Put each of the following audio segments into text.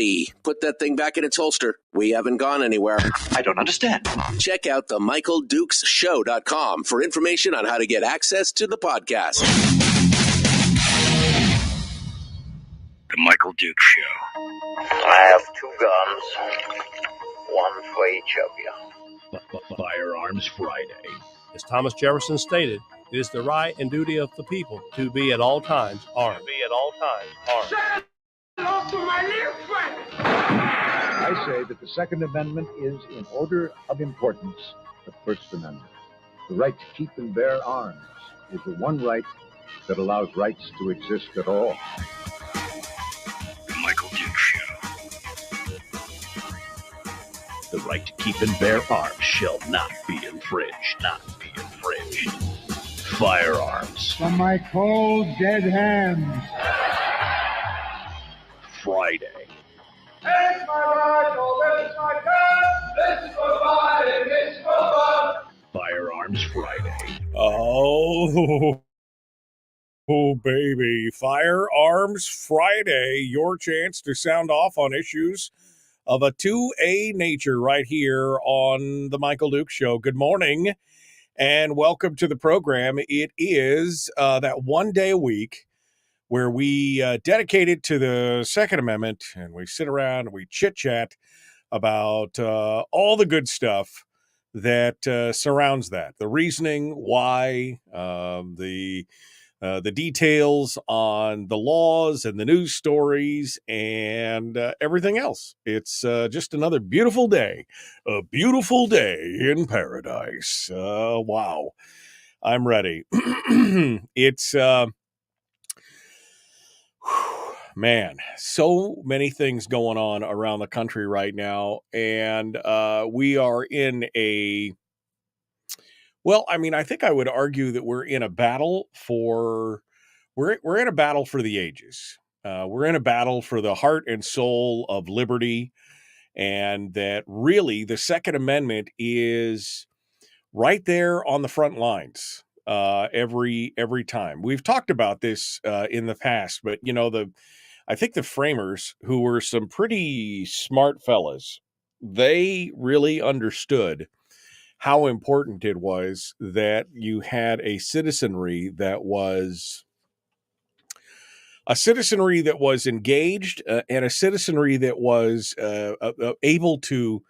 Howdy. Put that thing back in its holster. We haven't gone anywhere. I don't understand. Check out the MichaelDukesShow.com for information on how to get access to the podcast. The Michael Dukes Show. I have 2 guns, one for each of you. Firearms Friday. As Thomas Jefferson stated, it is the right and duty of the people to be at all times armed. I say that the Second Amendment is, in order of importance, the First Amendment. The right to keep and bear arms is the one right that allows rights to exist at all. The Michael Dukes Show. The right to keep and bear arms shall not be infringed. Firearms. From my cold, dead hands. Friday. This is my rifle, this is my gun, this is for fighting, this is for fun. Firearms Friday. Oh, baby. Firearms Friday. Your chance to sound off on issues of a 2A nature right here on the Michael Dukes Show. Good morning and welcome to the program. It is that one day a week where we dedicate it to the Second Amendment, and we sit around and we chit-chat about all the good stuff that surrounds that. The reasoning, why, the details on the laws and the news stories and everything else. It's just another beautiful day. A beautiful day in paradise. Wow. I'm ready. It's... man, so many things going on around the country right now, and we are in a, well, I mean, I think I would argue that we're in a battle for, we're in a battle for the ages. We're in a battle for the heart and soul of liberty, and that really the Second Amendment is right there on the front lines every time. We've talked about this in the past, but you know, I think the framers, who were some pretty smart fellas, they really understood how important it was that you had a citizenry that was engaged and a citizenry that was able to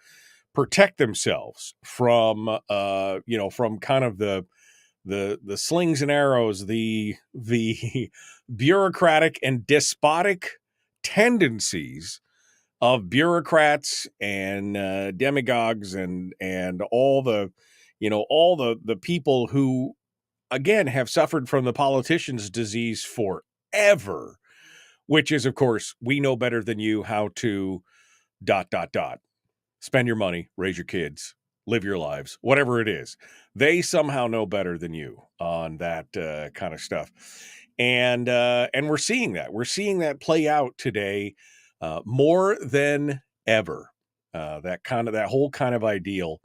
protect themselves from from kind of the slings and arrows, the bureaucratic and despotic tendencies of bureaucrats and demagogues and all the people who, again, have suffered from the politician's disease forever, which is, of course, we know better than you how to ... Spend your money, raise your kids, live your lives, whatever it is. They somehow know better than you on that kind of stuff. And we're seeing that. We're seeing that play out today more than ever. That whole kind of ideal.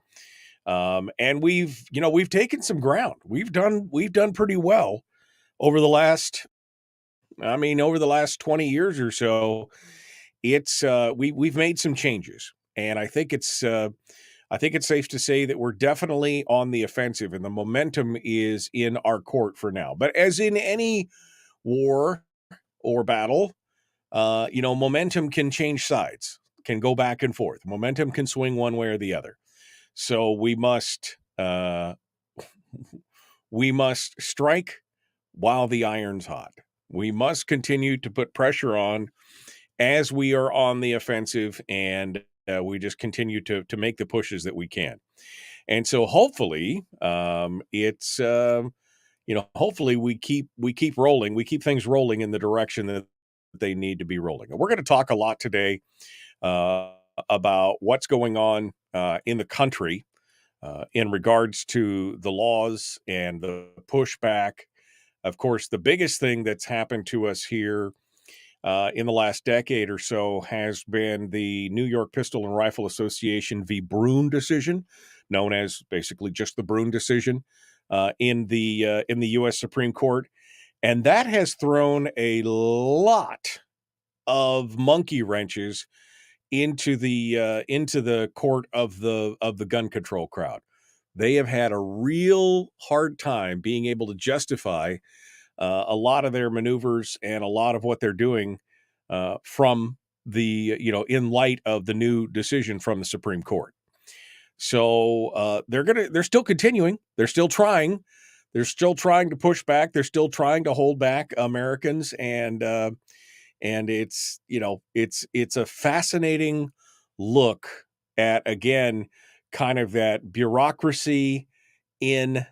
And we've taken some ground. We've done pretty well over the last 20 years or so. It's we've made some changes. And I think it's safe to say that we're definitely on the offensive, and the momentum is in our court for now. But as in any war or battle, momentum can change sides, can go back and forth. Momentum can swing one way or the other. So we must strike while the iron's hot. We must continue to put pressure on as we are on the offensive, and we just continue to make the pushes that we can. And so hopefully hopefully we keep rolling. We keep things rolling in the direction that they need to be rolling. And we're going to talk a lot today about what's going on in the country in regards to the laws and the pushback. Of course, the biggest thing that's happened to us here in the last decade or so has been the New York Pistol and Rifle Association v. Brune decision, known as basically just the Brune decision in the U.S. Supreme Court. And that has thrown a lot of monkey wrenches into the court of the gun control crowd. They have had a real hard time being able to justify a lot of their maneuvers and a lot of what they're doing from in light of the new decision from the Supreme Court. So they're still continuing. They're still trying. They're still trying to push back. They're still trying to hold back Americans, and it's it's a fascinating look at, again, kind of that bureaucracy in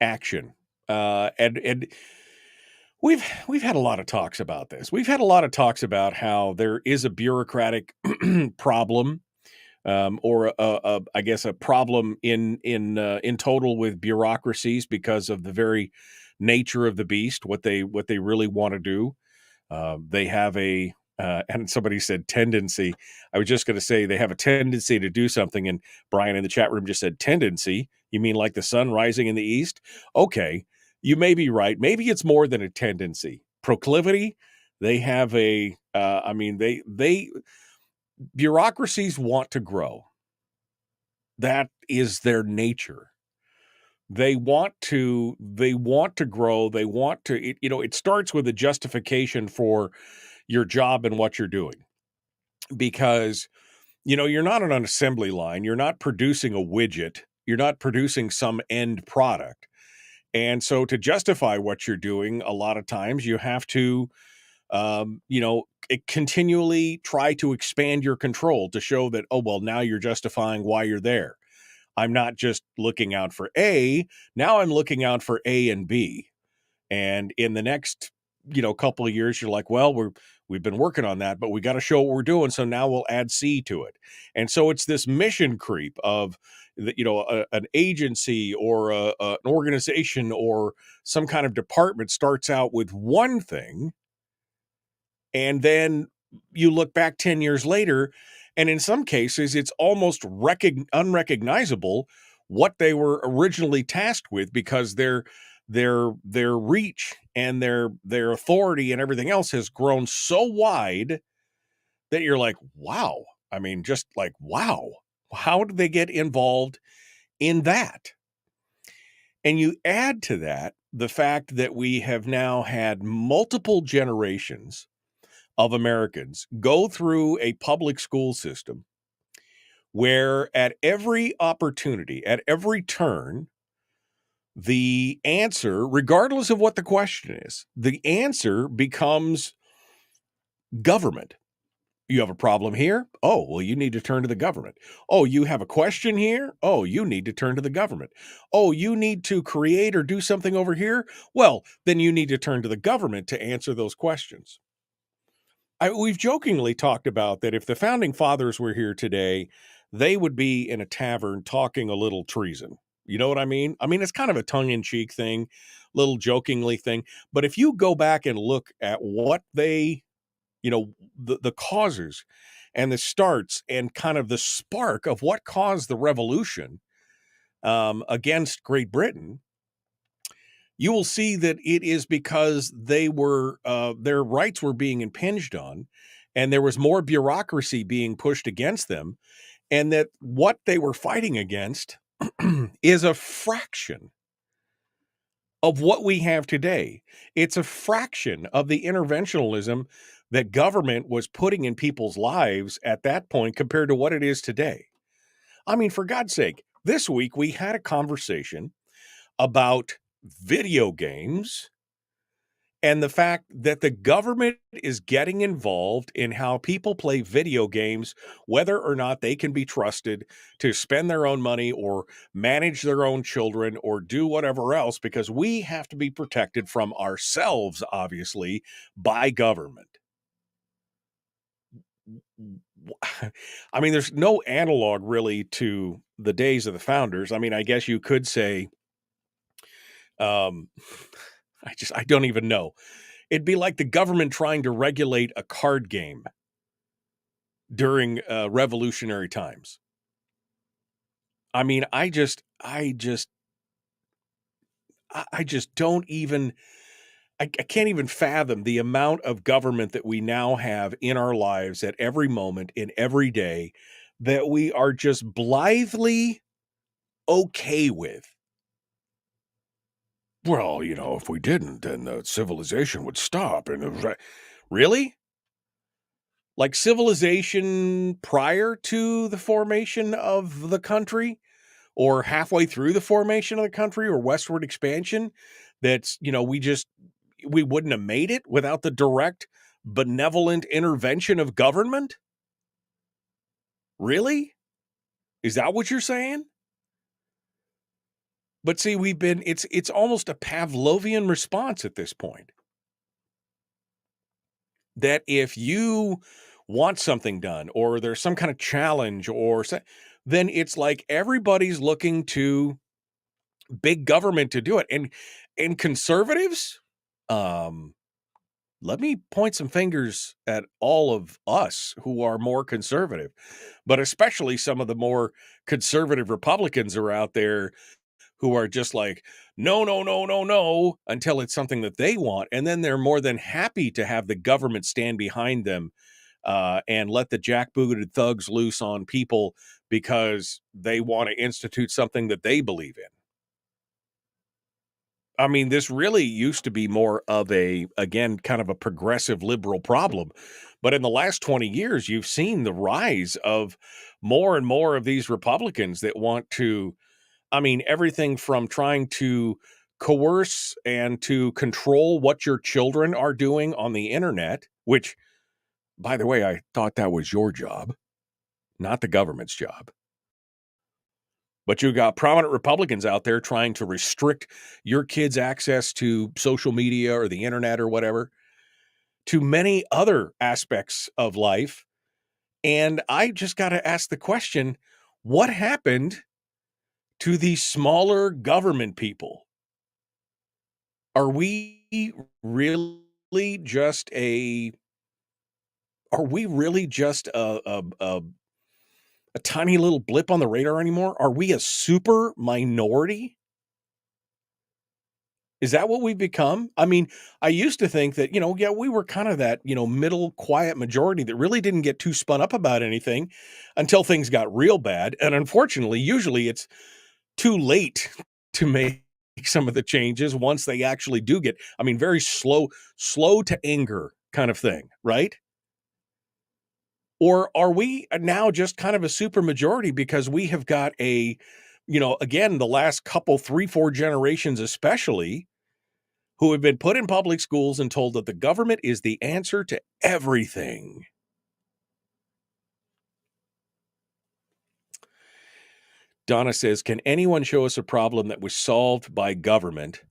action. And we've had a lot of talks about this. We've had a lot of talks about how there is a bureaucratic problem, or I guess a problem in total with bureaucracies because of the very nature of the beast, what they really want to do. They have and somebody said tendency. I was just going to say they have a tendency to do something, and Brian in the chat room just said tendency. You mean like the sun rising in the east? Okay, you may be right. Maybe it's more than a tendency. Proclivity. They have bureaucracies want to grow. That is their nature. They want to grow. They want to, it starts with a justification for your job and what you're doing, because, you're not on an assembly line. You're not producing a widget. You're not producing some end product. And so to justify what you're doing, a lot of times you have to, continually try to expand your control to show that, oh, well, now you're justifying why you're there. I'm not just looking out for A, now I'm looking out for A and B. And in the next, couple of years, you're like, well, we've been working on that, but we got to show what we're doing. So now we'll add C to it. And so it's this mission creep of, an agency or an organization or some kind of department starts out with one thing. And then you look back 10 years later, and in some cases, it's almost unrecognizable what they were originally tasked with, because their reach and their authority and everything else has grown so wide that you're like, wow. I mean, just like, wow, how did they get involved in that? And you add to that the fact that we have now had multiple generations of Americans go through a public school system where at every opportunity, at every turn, the answer, regardless of what the question is, the answer becomes government. You have a problem here? Oh, well, you need to turn to the government. Oh, you have a question here? Oh, you need to turn to the government. Oh, you need to create or do something over here? Well, then you need to turn to the government to answer those questions. We've jokingly talked about that if the founding fathers were here today, they would be in a tavern talking a little treason. You know what I mean? I mean, it's kind of a tongue-in-cheek thing, little jokingly thing. But if you go back and look at what they, the causes and the starts and kind of the spark of what caused the revolution against Great Britain, you will see that it is because they were their rights were being impinged on, and there was more bureaucracy being pushed against them, and that what they were fighting against is a fraction of what we have today. It's a fraction of the interventionism that government was putting in people's lives at that point compared to what it is today. I mean, for God's sake, this week we had a conversation about video games and the fact that the government is getting involved in how people play video games, whether or not they can be trusted to spend their own money or manage their own children or do whatever else, because we have to be protected from ourselves, obviously, by government. I mean, there's no analog really to the days of the founders. I mean, I guess you could say, I don't even know. It'd be like the government trying to regulate a card game during revolutionary times. I mean, I just don't even, I can't even fathom the amount of government that we now have in our lives at every moment, in every day, that we are just blithely okay with. Well, if we didn't, then the civilization would stop. And it was like, really? Like civilization prior to the formation of the country, or halfway through the formation of the country, or westward expansion, that's, we wouldn't have made it without the direct benevolent intervention of government? Really? Is that what you're saying? But see, it's almost a Pavlovian response at this point. That if you want something done, or there's some kind of challenge, then it's like everybody's looking to big government to do it. And conservatives, let me point some fingers at all of us who are more conservative, but especially some of the more conservative Republicans are out there who are just like, no, no, no, no, no, until it's something that they want. And then they're more than happy to have the government stand behind them and let the jackbooted thugs loose on people because they want to institute something that they believe in. I mean, this really used to be more of again, kind of a progressive liberal problem. But in the last 20 years, you've seen the rise of more and more of these Republicans that want to, everything from trying to coerce and to control what your children are doing on the internet, which, by the way, I thought that was your job, not the government's job. But you got prominent Republicans out there trying to restrict your kids' access to social media or the internet or whatever, to many other aspects of life. And I just got to ask the question, what happened to the smaller government people? Are we really just a tiny little blip on the radar anymore? Are we a super minority? Is that what we've become? I mean, I used to think that, we were kind of that, middle quiet majority that really didn't get too spun up about anything until things got real bad. And unfortunately, usually it's too late to make some of the changes once they actually do get, very slow to anger kind of thing, right? Or are we now just kind of a super majority because we have got again, the last couple, 3-4 generations especially, who have been put in public schools and told that the government is the answer to everything? Donna says, can anyone show us a problem that was solved by government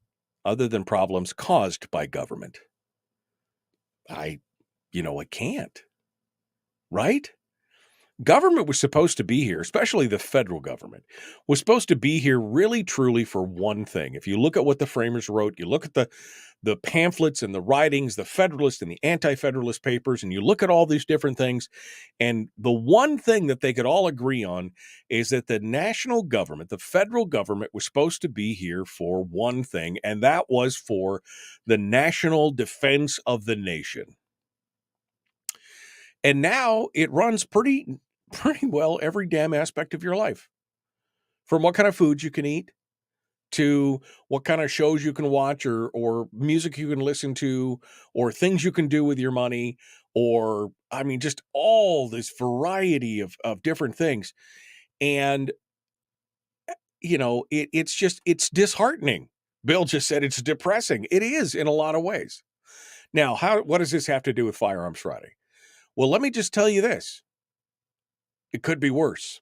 other than problems caused by government? I can't. Right? Government was supposed to be here, especially the federal government, was supposed to be here really, truly for one thing. If you look at what the framers wrote, you look at the pamphlets and the writings, the Federalist and the Anti-Federalist papers, and you look at all these different things, and the one thing that they could all agree on is that the national government, the federal government, was supposed to be here for one thing, and that was for the national defense of the nation. And now it runs pretty well every damn aspect of your life. From what kind of foods you can eat, to what kind of shows you can watch, or music you can listen to, or things you can do with your money, or just all this variety of different things. And it's disheartening. Bill just said it's depressing. It is in a lot of ways. Now, what does this have to do with Firearms Friday? Well, let me just tell you this. It could be worse.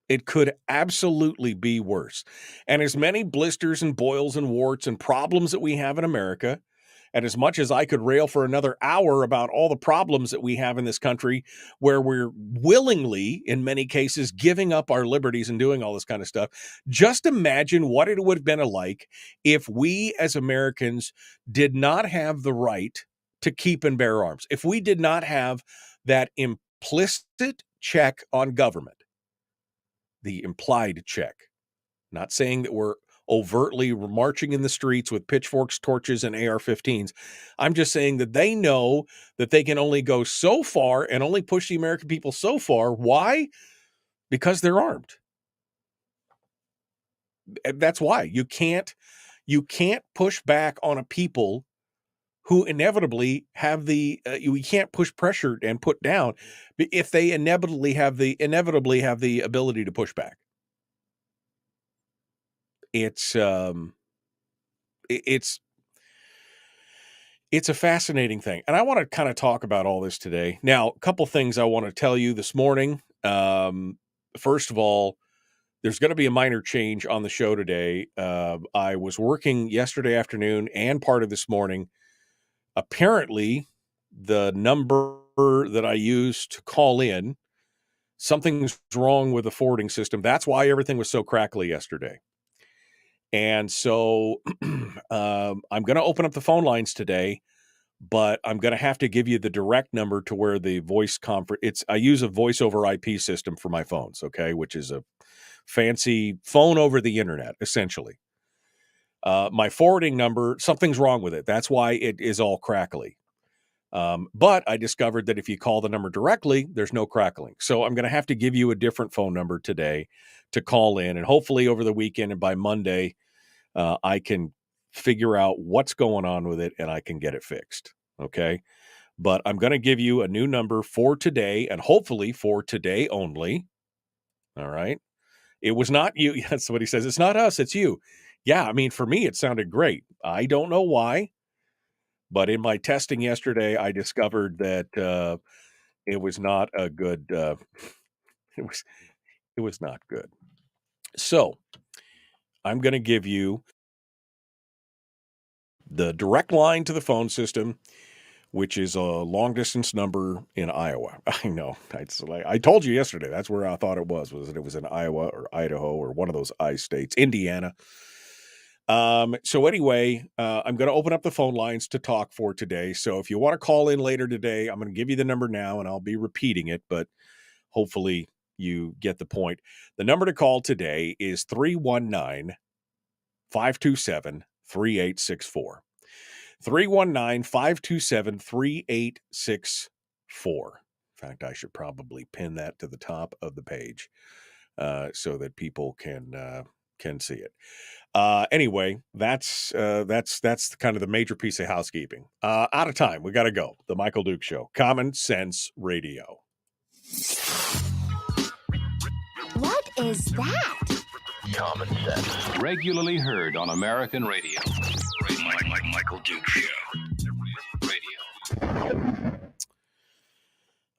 It could absolutely be worse. And as many blisters and boils and warts and problems that we have in America, and as much as I could rail for another hour about all the problems that we have in this country, where we're willingly, in many cases, giving up our liberties and doing all this kind of stuff, just imagine what it would have been like if we as Americans did not have the right to keep and bear arms. If we did not have that implicit check on government, the implied check, not saying that we're overtly marching in the streets with pitchforks, torches, and AR-15s. I'm just saying that they know that they can only go so far and only push the American people so far. Why? Because they're armed. That's why. You can't push back on a people who inevitably have the we can't push pressure and put down if they inevitably have the ability to push back. It's a fascinating thing, and I want to kind of talk about all this today. Now, a couple things I want to tell you this morning. First of all, there's going to be a minor change on the show today. I was working yesterday afternoon and part of this morning. Apparently, the number that I used to call in, something's wrong with the forwarding system. That's why everything was so crackly yesterday. And so I'm going to open up the phone lines today, but I'm going to have to give you the direct number to where the voice conference. I use a voice over IP system for my phones, okay, which is a fancy phone over the internet, essentially. My forwarding number, something's wrong with it. That's why it is all crackly. But I discovered that if you call the number directly, there's no crackling. So I'm going to have to give you a different phone number today to call in. And hopefully over the weekend and by Monday, I can figure out what's going on with it and I can get it fixed. Okay. But I'm going to give you a new number for today and hopefully for today only. All right. It was not you. That's what he says. It's not us. It's you. Yeah. I mean, for me, it sounded great. I don't know why. But in my testing yesterday, I discovered that it was not a good. It was not good. So I'm going to give you the direct line to the phone system, which is a long distance number in Iowa. I know. I told you yesterday. That's where I thought it was that it was in Iowa or Idaho or one of those I states, Indiana. So anyway, I'm going to open up the phone lines to talk for today. So if you want to call in later today, I'm going to give you the number now and I'll be repeating it, but hopefully you get the point. The number to call today is 319-527-3864. 319-527-3864. In fact, I should probably pin that to the top of the page, so that people can see it. Anyway, that's kind of the major piece of housekeeping. Out of time. We got to go. The Michael Duke Show. Common Sense Radio. What is that? Common sense. Regularly heard on American radio. Michael Duke Show. Radio.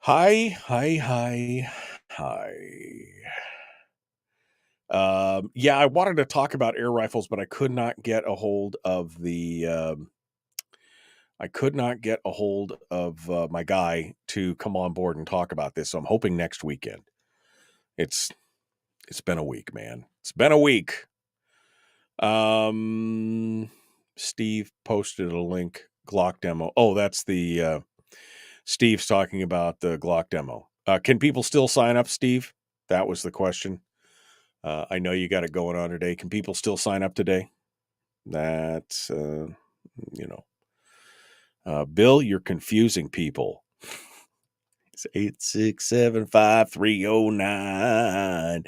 Hi. Yeah, I wanted to talk about air rifles, but I could not get a hold of my guy to come on board and talk about this. So I'm hoping next weekend. It's been a week, man. It's been a week. Steve posted a link, Glock demo. Oh, that's the Steve's talking about the Glock demo. Can people still sign up, Steve? That was the question. I know you got it going on today. Can people still sign up today? That's, Bill, you're confusing people. It's 8675309.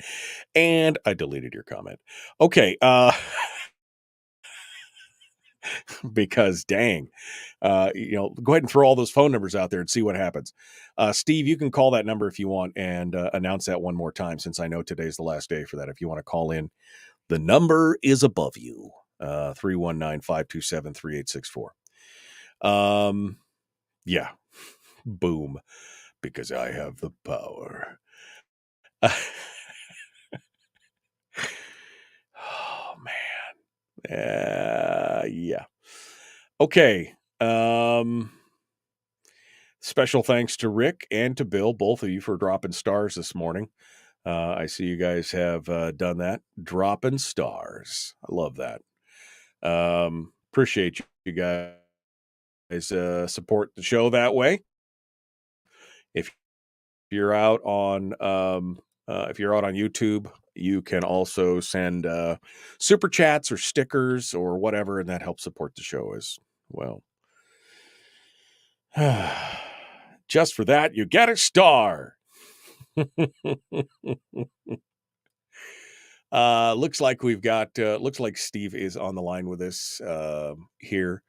And I deleted your comment. Okay. Because dang, go ahead and throw all those phone numbers out there and see what happens. Steve, you can call that number if you want and announce that one more time, since I know today's the last day for that. If you want to call in, the number is above you, 319-527-3864. Yeah, boom, because I have the power. Oh, man. Yeah. Okay. Special thanks to Rick and to Bill, both of you, for dropping stars this morning. I see you guys have done that. Dropping stars. I love that. Appreciate you guys support the show that way. If you're out on YouTube, you can also send super chats or stickers or whatever, and that helps support the show as well. Just for that, you get a star. Looks like we've got, looks like Steve is on the line with us here.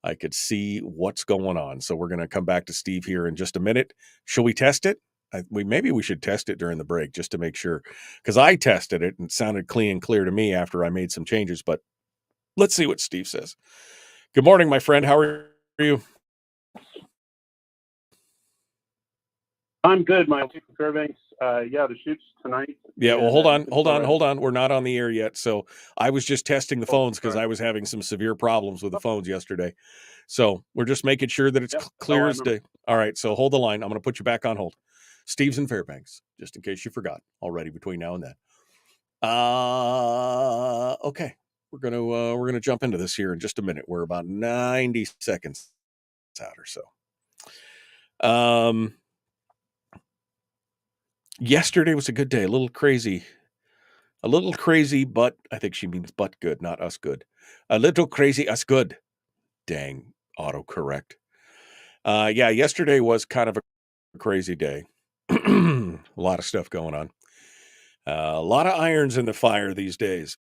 I could see what's going on. So we're going to come back to Steve here in just a minute. Shall we test it? Maybe we should test it during the break just to make sure, because I tested it and it sounded clean and clear to me after I made some changes, but let's see what Steve says. Good morning, my friend. How are you? I'm good, Michael Fairbanks. Yeah, the shoot's tonight. Yeah, well, hold on. We're not on the air yet. So I was just testing the phones because I was having some severe problems with the phones yesterday. So we're just making sure that it's clear as day. All right, so hold the line. I'm going to put you back on hold. Steve's in Fairbanks, just in case you forgot already between now and then. Okay. We're gonna jump into this here in just a minute. We're about 90 seconds out or so. Yesterday was a good day, a little crazy, but I think she means but good, not us good. A little crazy, us good. Dang, autocorrect. Yeah, yesterday was kind of a crazy day. A lot of stuff going on. A lot of irons in the fire these days.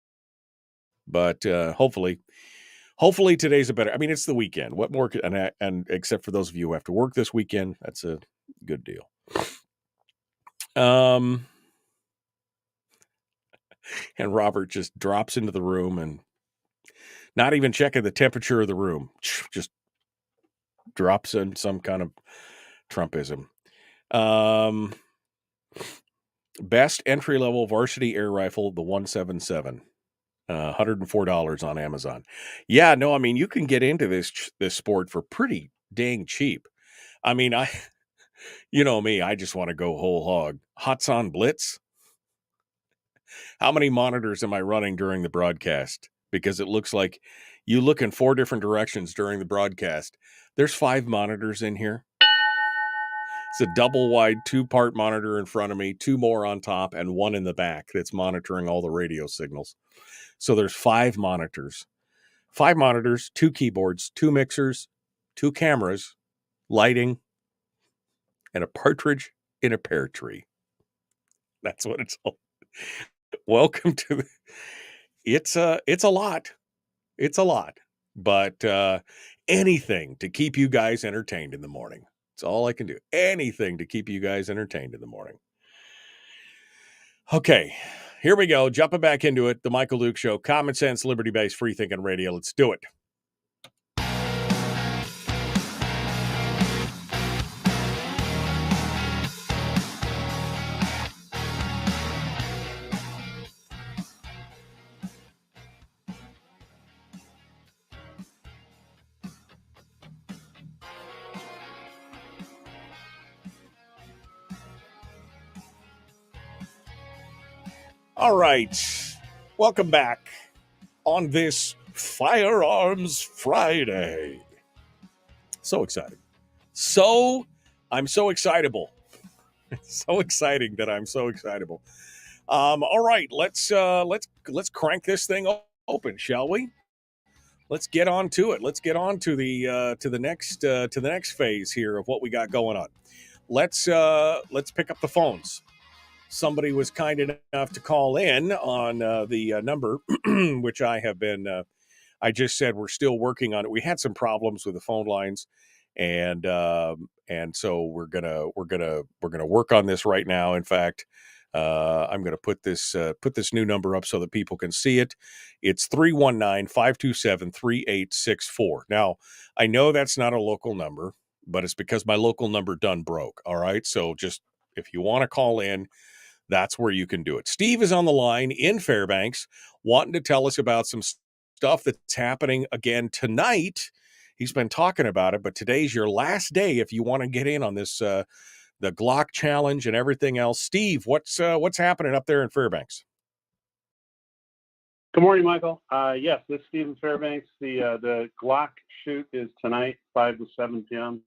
But hopefully today's a better. I mean, it's the weekend. What more? And except for those of you who have to work this weekend, that's a good deal. And Robert just drops into the room and not even checking the temperature of the room, just drops in some kind of Trumpism. Best entry-level varsity air rifle, the 177. $104 on Amazon. Yeah, no, I mean, you can get into this sport for pretty dang cheap. I mean, you know me, I just want to go whole hog. Hots on Blitz. How many monitors am I running during the broadcast? Because it looks like you look in 4 different directions during the broadcast. There's 5 monitors in here. It's a double wide 2-part monitor in front of me, 2 more on top, and 1 in the back that's monitoring all the radio signals. So there's 5 monitors. 5 monitors, 2 keyboards, 2 mixers, 2 cameras, lighting, and a partridge in a pear tree. That's what it's all. Welcome to it's a lot. It's a lot. But anything to keep you guys entertained in the morning. It's all I can do. Anything to keep you guys entertained in the morning. Okay, here we go. Jumping back into it. The Michael Duke Show. Common sense, liberty-based, free-thinking radio. Let's do it. All right. Welcome back on this Firearms Friday. So exciting. I'm so excitable. So exciting that I'm so excitable. All right, let's crank this thing open, shall we? Let's get on to it. Let's get on to the next phase here of what we got going on. Let's pick up the phones. Somebody was kind enough to call in on the number, which I have been. I just said we're still working on it. We had some problems with the phone lines, and so we're gonna work on this right now. In fact, I'm gonna put this new number up so that people can see it. It's 319-527-3864. Now, I know that's not a local number, but it's because my local number done broke. All right, so just if you want to call in, that's where you can do it. Steve is on the line in Fairbanks, wanting to tell us about some stuff that's happening again tonight. He's been talking about it, but today's your last day if you want to get in on this, the Glock challenge and everything else. Steve, what's happening up there in Fairbanks? Good morning, Michael. Yes, this is Steve in Fairbanks. The Glock shoot is tonight, 5 to 7 p.m.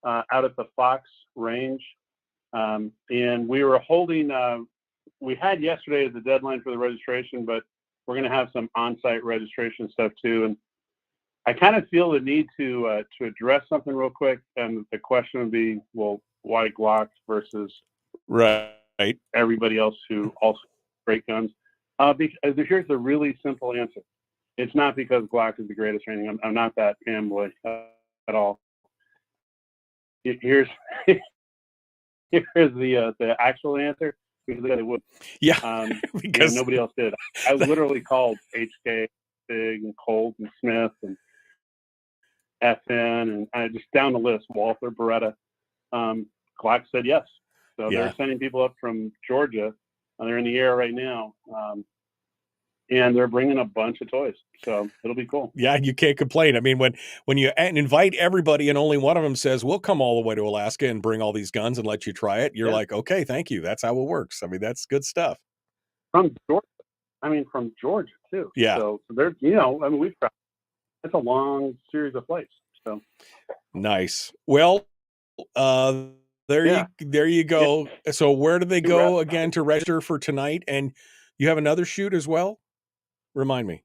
Out at the Fox range. And we were holding we had yesterday as the deadline for the registration, but we're going to have some on-site registration stuff too. And I kind of feel the need to address something real quick. And the question would be, well, why Glock versus Right. everybody else who also great guns? Because here's the really simple answer. It's not because Glock is the greatest or anything. I'm not that fanboy at all. Here's the actual answer, because they would. Yeah, because nobody else did. I literally called HK, Big, and Colt, and Smith, and FN, and I just down the list, Walther, Beretta. Glock said yes. So they're sending people up from Georgia. They're in the air right now. And they're bringing a bunch of toys. So it'll be cool. Yeah, you can't complain. I mean, when you invite everybody and only one of them says, we'll come all the way to Alaska and bring all these guns and let you try it, you're like, okay, thank you. That's how it works. I mean, that's good stuff. From Georgia, too. Yeah. So there's, we've got, it's a long series of flights. So nice. Well, there you go. Yeah. So where do they go again to register for tonight? And you have another shoot as well? Remind me.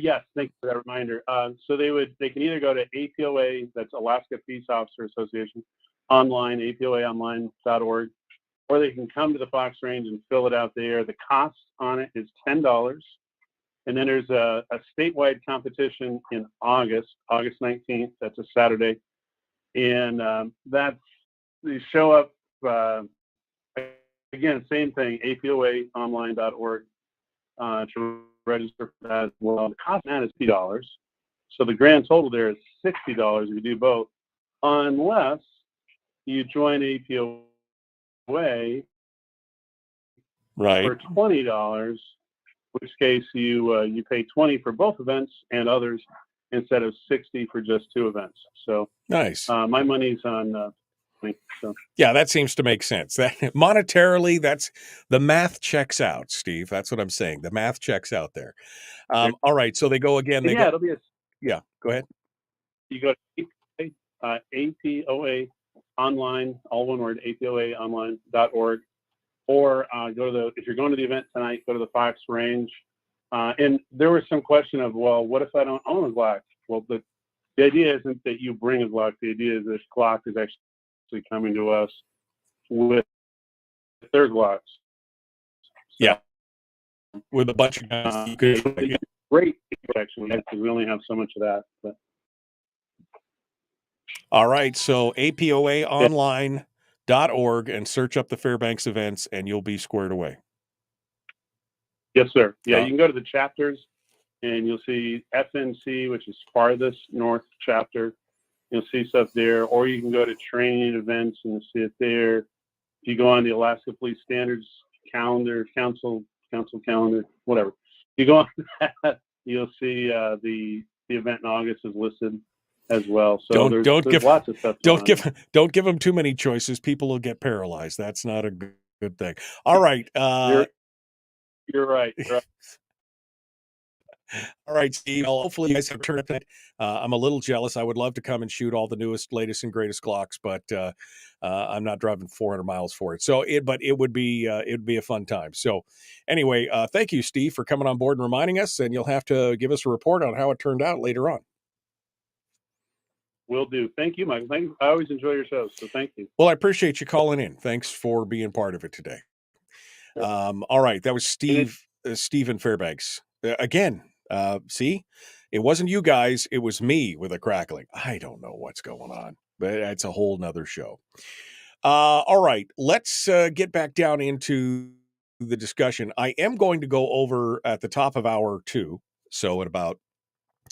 Yes, thank you for that reminder. So they can either go to APOA, that's Alaska Peace Officer Association, online, apoaonline.org, or they can come to the Fox Range and fill it out there. The cost on it is $10. And then there's a statewide competition in August 19th. That's a Saturday. And you show up, again, same thing, apoaonline.org to register for that as well. The cost of that is $50. So the grand total there is $60 if you do both, unless you join APOA for $20, which case you pay $20 for both events and others instead of $60 for just two events. So nice. My money's on so. Yeah, that seems to make sense. That monetarily, that's the math checks out, Steve. That's what I'm saying. The math checks out there. All right, so they go again. It'll be go ahead. You go to APOA online, all one word, apoaonline.org, or if you're going to the event tonight, go to the Fox Range. And there was some question of, well, what if I don't own a Glock? Well, the idea isn't that you bring a Glock. The idea is this Glock is actually coming to us with their Glocks. So, with a bunch of guns. Great, actually, because we only have so much of that. But. All right, so apoaonline.org and search up the Fairbanks events, and you'll be squared away. Yes, sir. Yeah, you can go to the chapters, and you'll see FNC, which is farthest north chapter. You'll see stuff there, or you can go to training events and see it there. If you go on the Alaska Police Standards calendar, council calendar, whatever. If you go on that, you'll see the event in August is listed as well. So there's lots of stuff. Don't give them too many choices. People will get paralyzed. That's not a good thing. All right. You're right. You're right. All right, Steve. Well, hopefully you guys have turned up. I'm a little jealous. I would love to come and shoot all the newest, latest, and greatest Glocks, but I'm not driving 400 miles for it. So it would be a fun time. So anyway, thank you, Steve, for coming on board and reminding us. And you'll have to give us a report on how it turned out later on. Will do. Thank you, Mike. I always enjoy your shows, so thank you. Well, I appreciate you calling in. Thanks for being part of it today. Sure. All right, that was Steve in Fairbanks again. See, it wasn't you guys. It was me with a crackling. I don't know what's going on, but it's a whole nother show. All right, let's get back down into the discussion. I am going to go over at the top of hour 2. So in about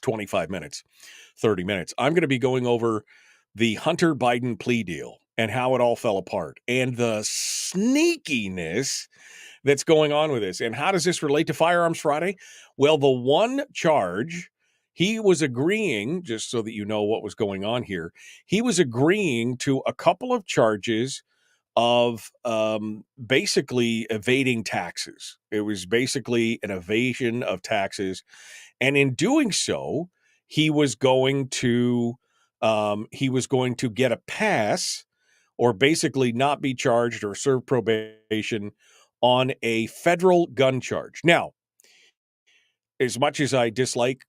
25 minutes, 30 minutes, I'm going to be going over the Hunter Biden plea deal and how it all fell apart and the sneakiness that's going on with this. And how does this relate to Firearms Friday? Well, the one charge, he was agreeing, just so that you know what was going on here, he was agreeing to a couple of charges of basically evading taxes. It was basically an evasion of taxes. And in doing so, he was going to get a pass or basically not be charged or serve probation on a federal gun charge. Now, as much as I dislike,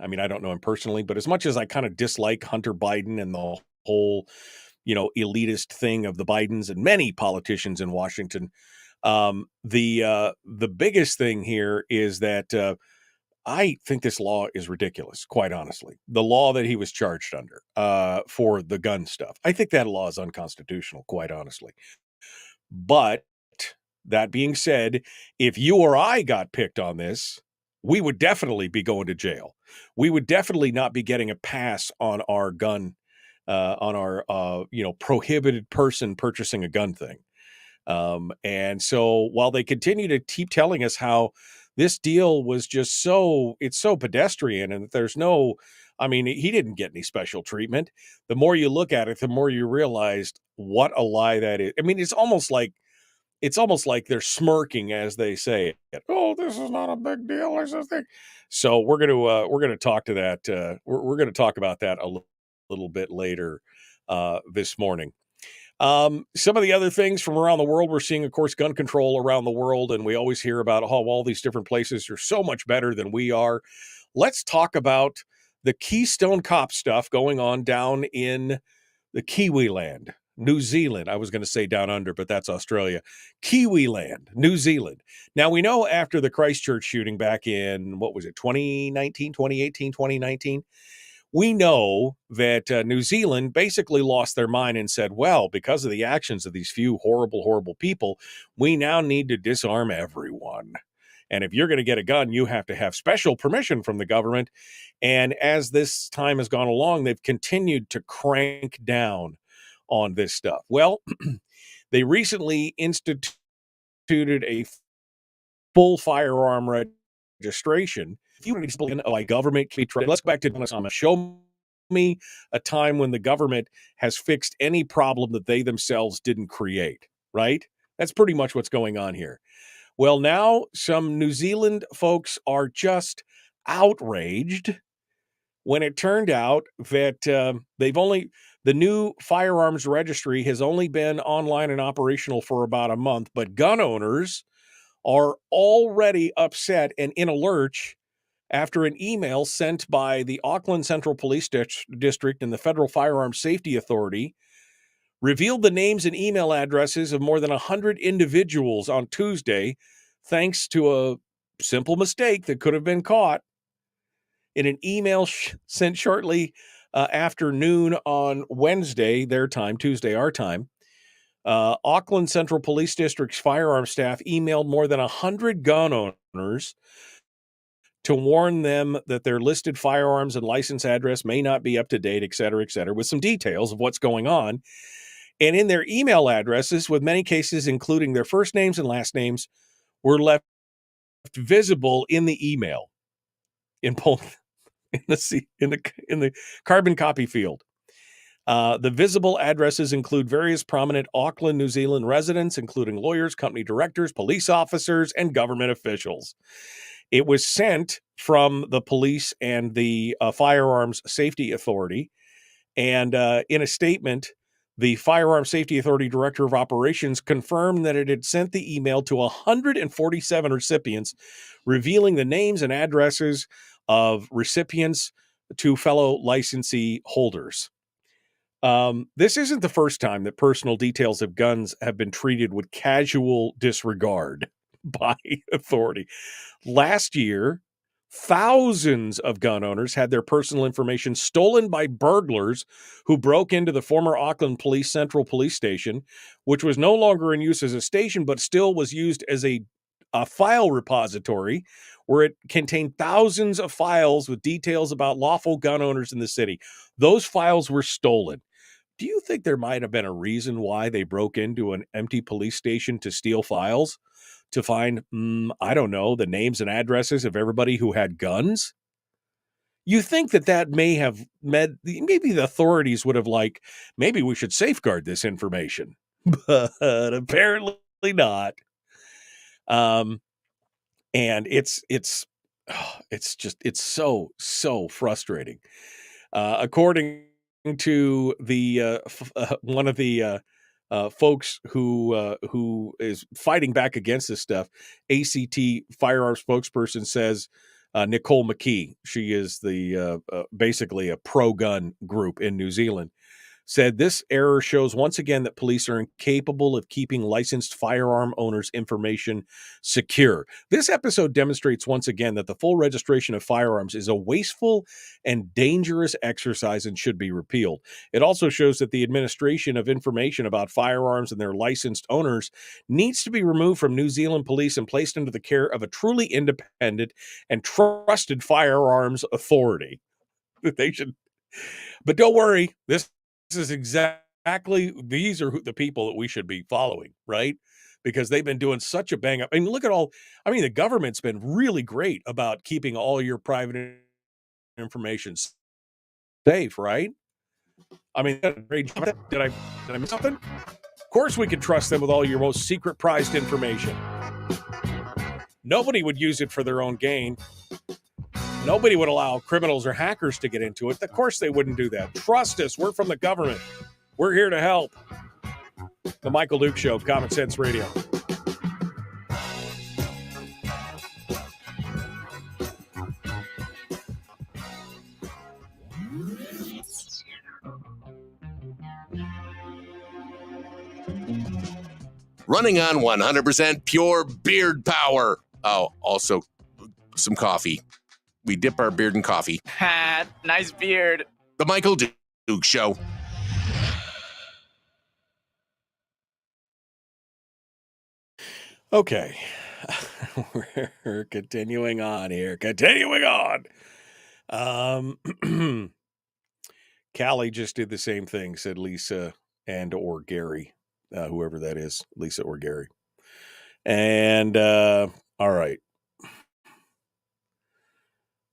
I mean, I don't know him personally, but as much as I kind of dislike Hunter Biden and the whole, elitist thing of the Bidens and many politicians in Washington, the biggest thing here is that I think this law is ridiculous, quite honestly. The law that he was charged under for the gun stuff. I think that law is unconstitutional, quite honestly. But that being said, if you or I got picked on this, we would definitely be going to jail. We would definitely not be getting a pass on our gun, on our, prohibited person purchasing a gun thing. And so while they continue to keep telling us how this deal was just it's so pedestrian and there's he didn't get any special treatment. The more you look at it, the more you realize what a lie that is. I mean, it's almost like they're smirking as they say it. Oh, this is not a big deal. So we're going to talk to that. We're going to talk about that a little bit later this morning. Some of the other things from around the world, we're seeing, of course, gun control around the world, and we always hear about how all these different places are so much better than we are. Let's talk about the Keystone Cop stuff going on down in the Kiwi land, New Zealand. I was going to say down under, but that's Australia. Kiwi land, New Zealand. Now, we know after the Christchurch shooting back in, 2019? We know that New Zealand basically lost their mind and said, well, because of the actions of these few horrible, horrible people, we now need to disarm everyone. And if you're going to get a gun, you have to have special permission from the government. And as this time has gone along, they've continued to crank down on this stuff. Well, they recently instituted a full firearm registration. If you want to explain why government can be trusted, let's go back to Donald Trump. Show me a time when the government has fixed any problem that they themselves didn't create, right? That's pretty much what's going on here. Well, now some New Zealand folks are just outraged when it turned out that the new firearms registry has only been online and operational for about a month, but gun owners are already upset and in a lurch after an email sent by the Auckland Central Police District and the Federal Firearms Safety Authority revealed the names and email addresses of more than 100 individuals on Tuesday, thanks to a simple mistake that could have been caught. In an email sent shortly after noon on Wednesday, their time, Tuesday, our time, Auckland Central Police District's firearms staff emailed more than 100 gun owners to warn them that their listed firearms and license address may not be up to date, et cetera, with some details of what's going on. And in their email addresses, with many cases including their first names and last names, were left visible in the email in both in the carbon copy field. The visible addresses include various prominent Auckland, New Zealand residents, including lawyers, company directors, police officers, and government officials. It was sent from the police and the Firearms Safety Authority. And in a statement, the Firearms Safety Authority Director of Operations confirmed that it had sent the email to 147 recipients, revealing the names and addresses of recipients to fellow licensee holders. This isn't the first time that personal details of guns have been treated with casual disregard by authority. Last year, thousands of gun owners had their personal information stolen by burglars who broke into the former Auckland Police Central Police Station, which was no longer in use as a station, but still was used as a file repository where it contained thousands of files with details about lawful gun owners in the city. Those files were stolen. Do you think there might have been a reason why they broke into an empty police station to steal files? To find, I don't know, the names and addresses of everybody who had guns? You think that may have maybe the authorities would have maybe we should safeguard this information, but apparently not. And it's so frustrating. According to the one of the folks who is fighting back against this stuff. ACT firearms spokesperson says Nicole McKee, she is the basically a pro-gun group in New Zealand, said this error shows once again that police are incapable of keeping licensed firearm owners' information secure. This episode demonstrates once again that the full registration of firearms is a wasteful and dangerous exercise and should be repealed. It also shows that the administration of information about firearms and their licensed owners needs to be removed from New Zealand police and placed into the care of a truly independent and trusted firearms authority. They should, but don't worry, this is exactly, these are the people that we should be following, right? Because they've been doing such a bang up. I mean, look at all, I mean, the government's been really great about keeping all your private information safe, right? I mean, great job. Did I miss something? Of course we can trust them with all your most secret prized information. Nobody would use it for their own gain. Nobody would allow criminals or hackers to get into it. Of course they wouldn't do that. Trust us. We're from the government. We're here to help. The Michael Duke Show, Common Sense Radio. Running on 100% pure beard power. Oh, also some coffee. We dip our beard in coffee. Ha, nice beard. The Michael Duke Show. Okay. We're continuing on here. Continuing on. Callie just did the same thing, said Lisa and or Gary. Whoever that is, Lisa or Gary. And all right.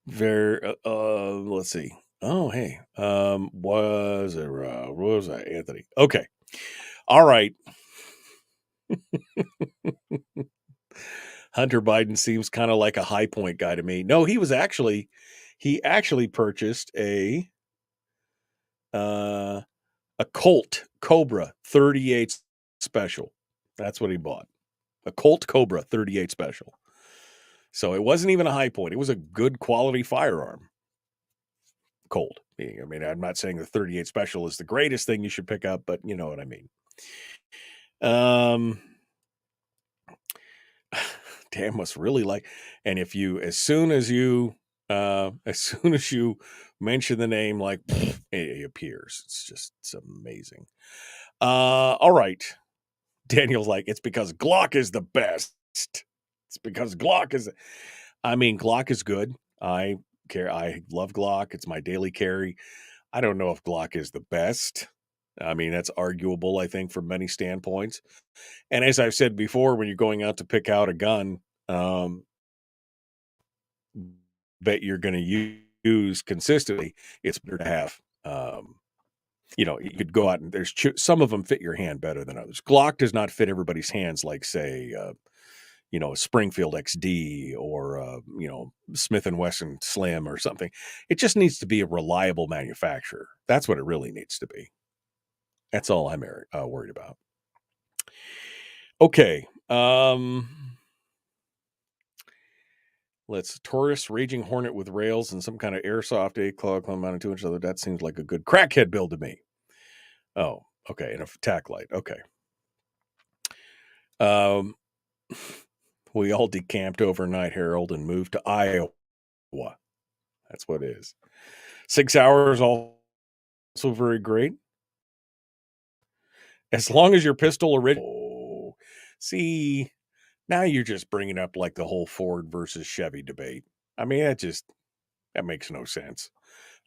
Let's see. Oh, hey. Was that Anthony? Okay. All right. Hunter Biden seems kind of like a High Point guy to me. No, he actually purchased a Colt Cobra 38 Special. That's what he bought. A Colt Cobra 38 Special. So it wasn't even a High Point. It was a good quality firearm. Colt. I mean, I'm not saying the 38 Special is the greatest thing you should pick up, but you know what I mean. Dan must really like, and if you, as soon as you mention the name, like it appears. It's amazing. All right. Daniel's like, it's because Glock is the best. It's because Glock is, I mean, Glock is good. I love Glock. It's my daily carry. I don't know if Glock is the best. I mean, that's arguable, I think, from many standpoints. And as I've said before, when you're going out to pick out a gun that you're going to use consistently, it's better to have. You could go out and there's some of them fit your hand better than others. Glock does not fit everybody's hands like, say, a Springfield XD or, Smith & Wesson Slim or something. It just needs to be a reliable manufacturer. That's what it really needs to be. That's all I'm worried about. Okay. Let's Taurus Raging Hornet with rails and some kind of airsoft 8-claw mounted 2-inch leather. That seems like a good crackhead build to me. Oh, okay. And a tack light. Okay. We all decamped overnight, Harold, and moved to Iowa. That's what it is. 6 hours also very great. As long as your pistol original. See, now you're just bringing up like the whole Ford versus Chevy debate. I mean, that makes no sense.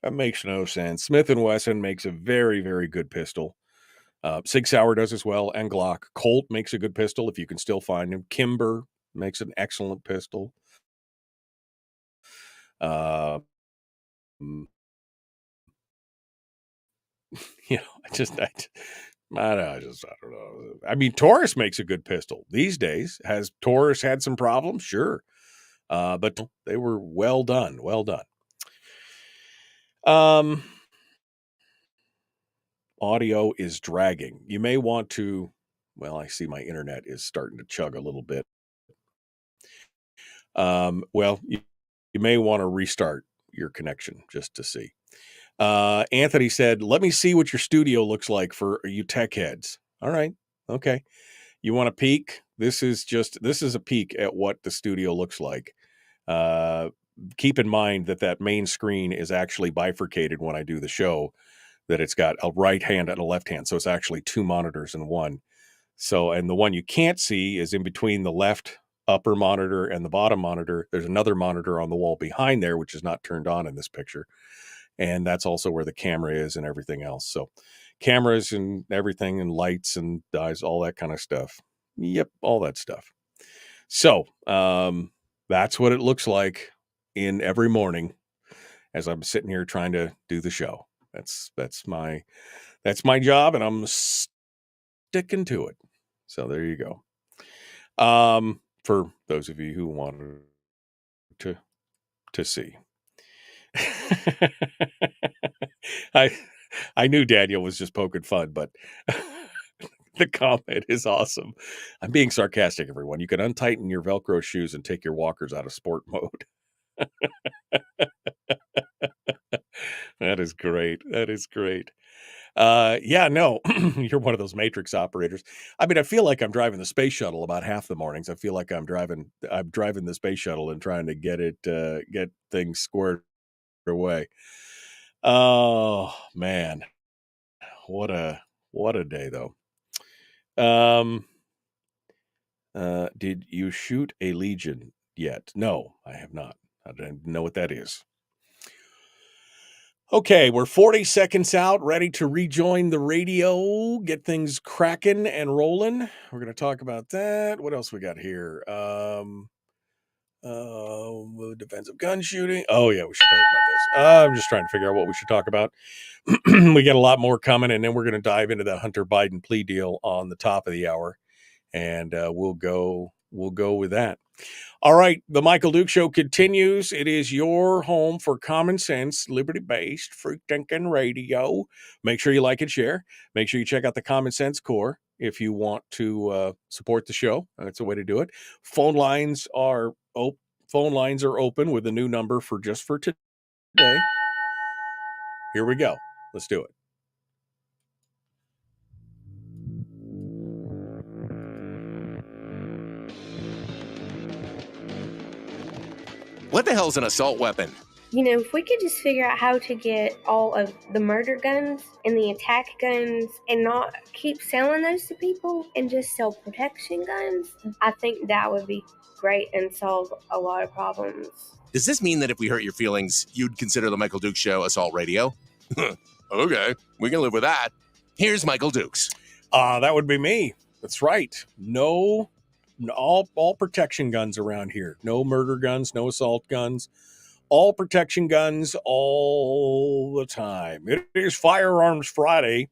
That makes no sense. Smith & Wesson makes a very, very good pistol. Sig Sauer does as well, and Glock. Colt makes a good pistol if you can still find him. Kimber makes an excellent pistol. I don't know. I mean, Taurus makes a good pistol these days. Has Taurus had some problems? Sure. But they were well done. Well done. audio is dragging. You may want to, well, I see my internet is starting to chug a little bit. Well, you may want to restart your connection just to see. Anthony said, let me see what your studio looks like for you tech heads. All right. Okay. You want a peek? This is a peek at what the studio looks like. Keep in mind that main screen is actually bifurcated when I do the show, that it's got a right hand and a left hand. So it's actually two monitors in one. So, and the one you can't see is in between the left upper monitor and the bottom monitor. There's another monitor on the wall behind there, which is not turned on in this picture. And that's also where the camera is and everything else. So cameras and everything and lights and dies, all that kind of stuff. Yep, all that stuff. So that's what it looks like in every morning as I'm sitting here trying to do the show. That's my job, and I'm sticking to it. So there you go. For those of you who wanted to see. I knew Daniel was just poking fun, but the comment is awesome. I'm being sarcastic, everyone. You can untighten your Velcro shoes and take your walkers out of sport mode. That is great. That is great. Yeah, no, you're one of those matrix operators. I mean, I feel like I'm driving the space shuttle about half the mornings. I feel like I'm driving the space shuttle and trying to get things squared away. Oh man. What a day though. Did you shoot a Legion yet? No, I have not. I don't know what that is. Okay, we're 40 seconds out, ready to rejoin the radio, get things cracking and rolling. We're going to talk about that. What else we got here? Defensive gun shooting. Oh, yeah, we should talk about this. I'm just trying to figure out what we should talk about. We got a lot more coming, and then we're going to dive into the Hunter Biden plea deal on the top of the hour, and we'll go with that. All right, the Michael Duke Show continues. It is your home for common sense, liberty-based, free-thinking radio. Make sure you like and share. Make sure you check out the Common Sense Corps if you want to support the show. That's a way to do it. Phone lines are open with a new number for today. Here we go. Let's do it. What the hell's an assault weapon? You know, if we could just figure out how to get all of the murder guns and the attack guns and not keep selling those to people and just sell protection guns, I think that would be great and solve a lot of problems. Does this mean that if we hurt your feelings, you'd consider the Michael Dukes Show assault radio? Okay, we can live with that. Here's Michael Dukes. That would be me. That's right. No, all protection guns around here. No murder guns, no assault guns. All protection guns all the time. It is Firearms Friday.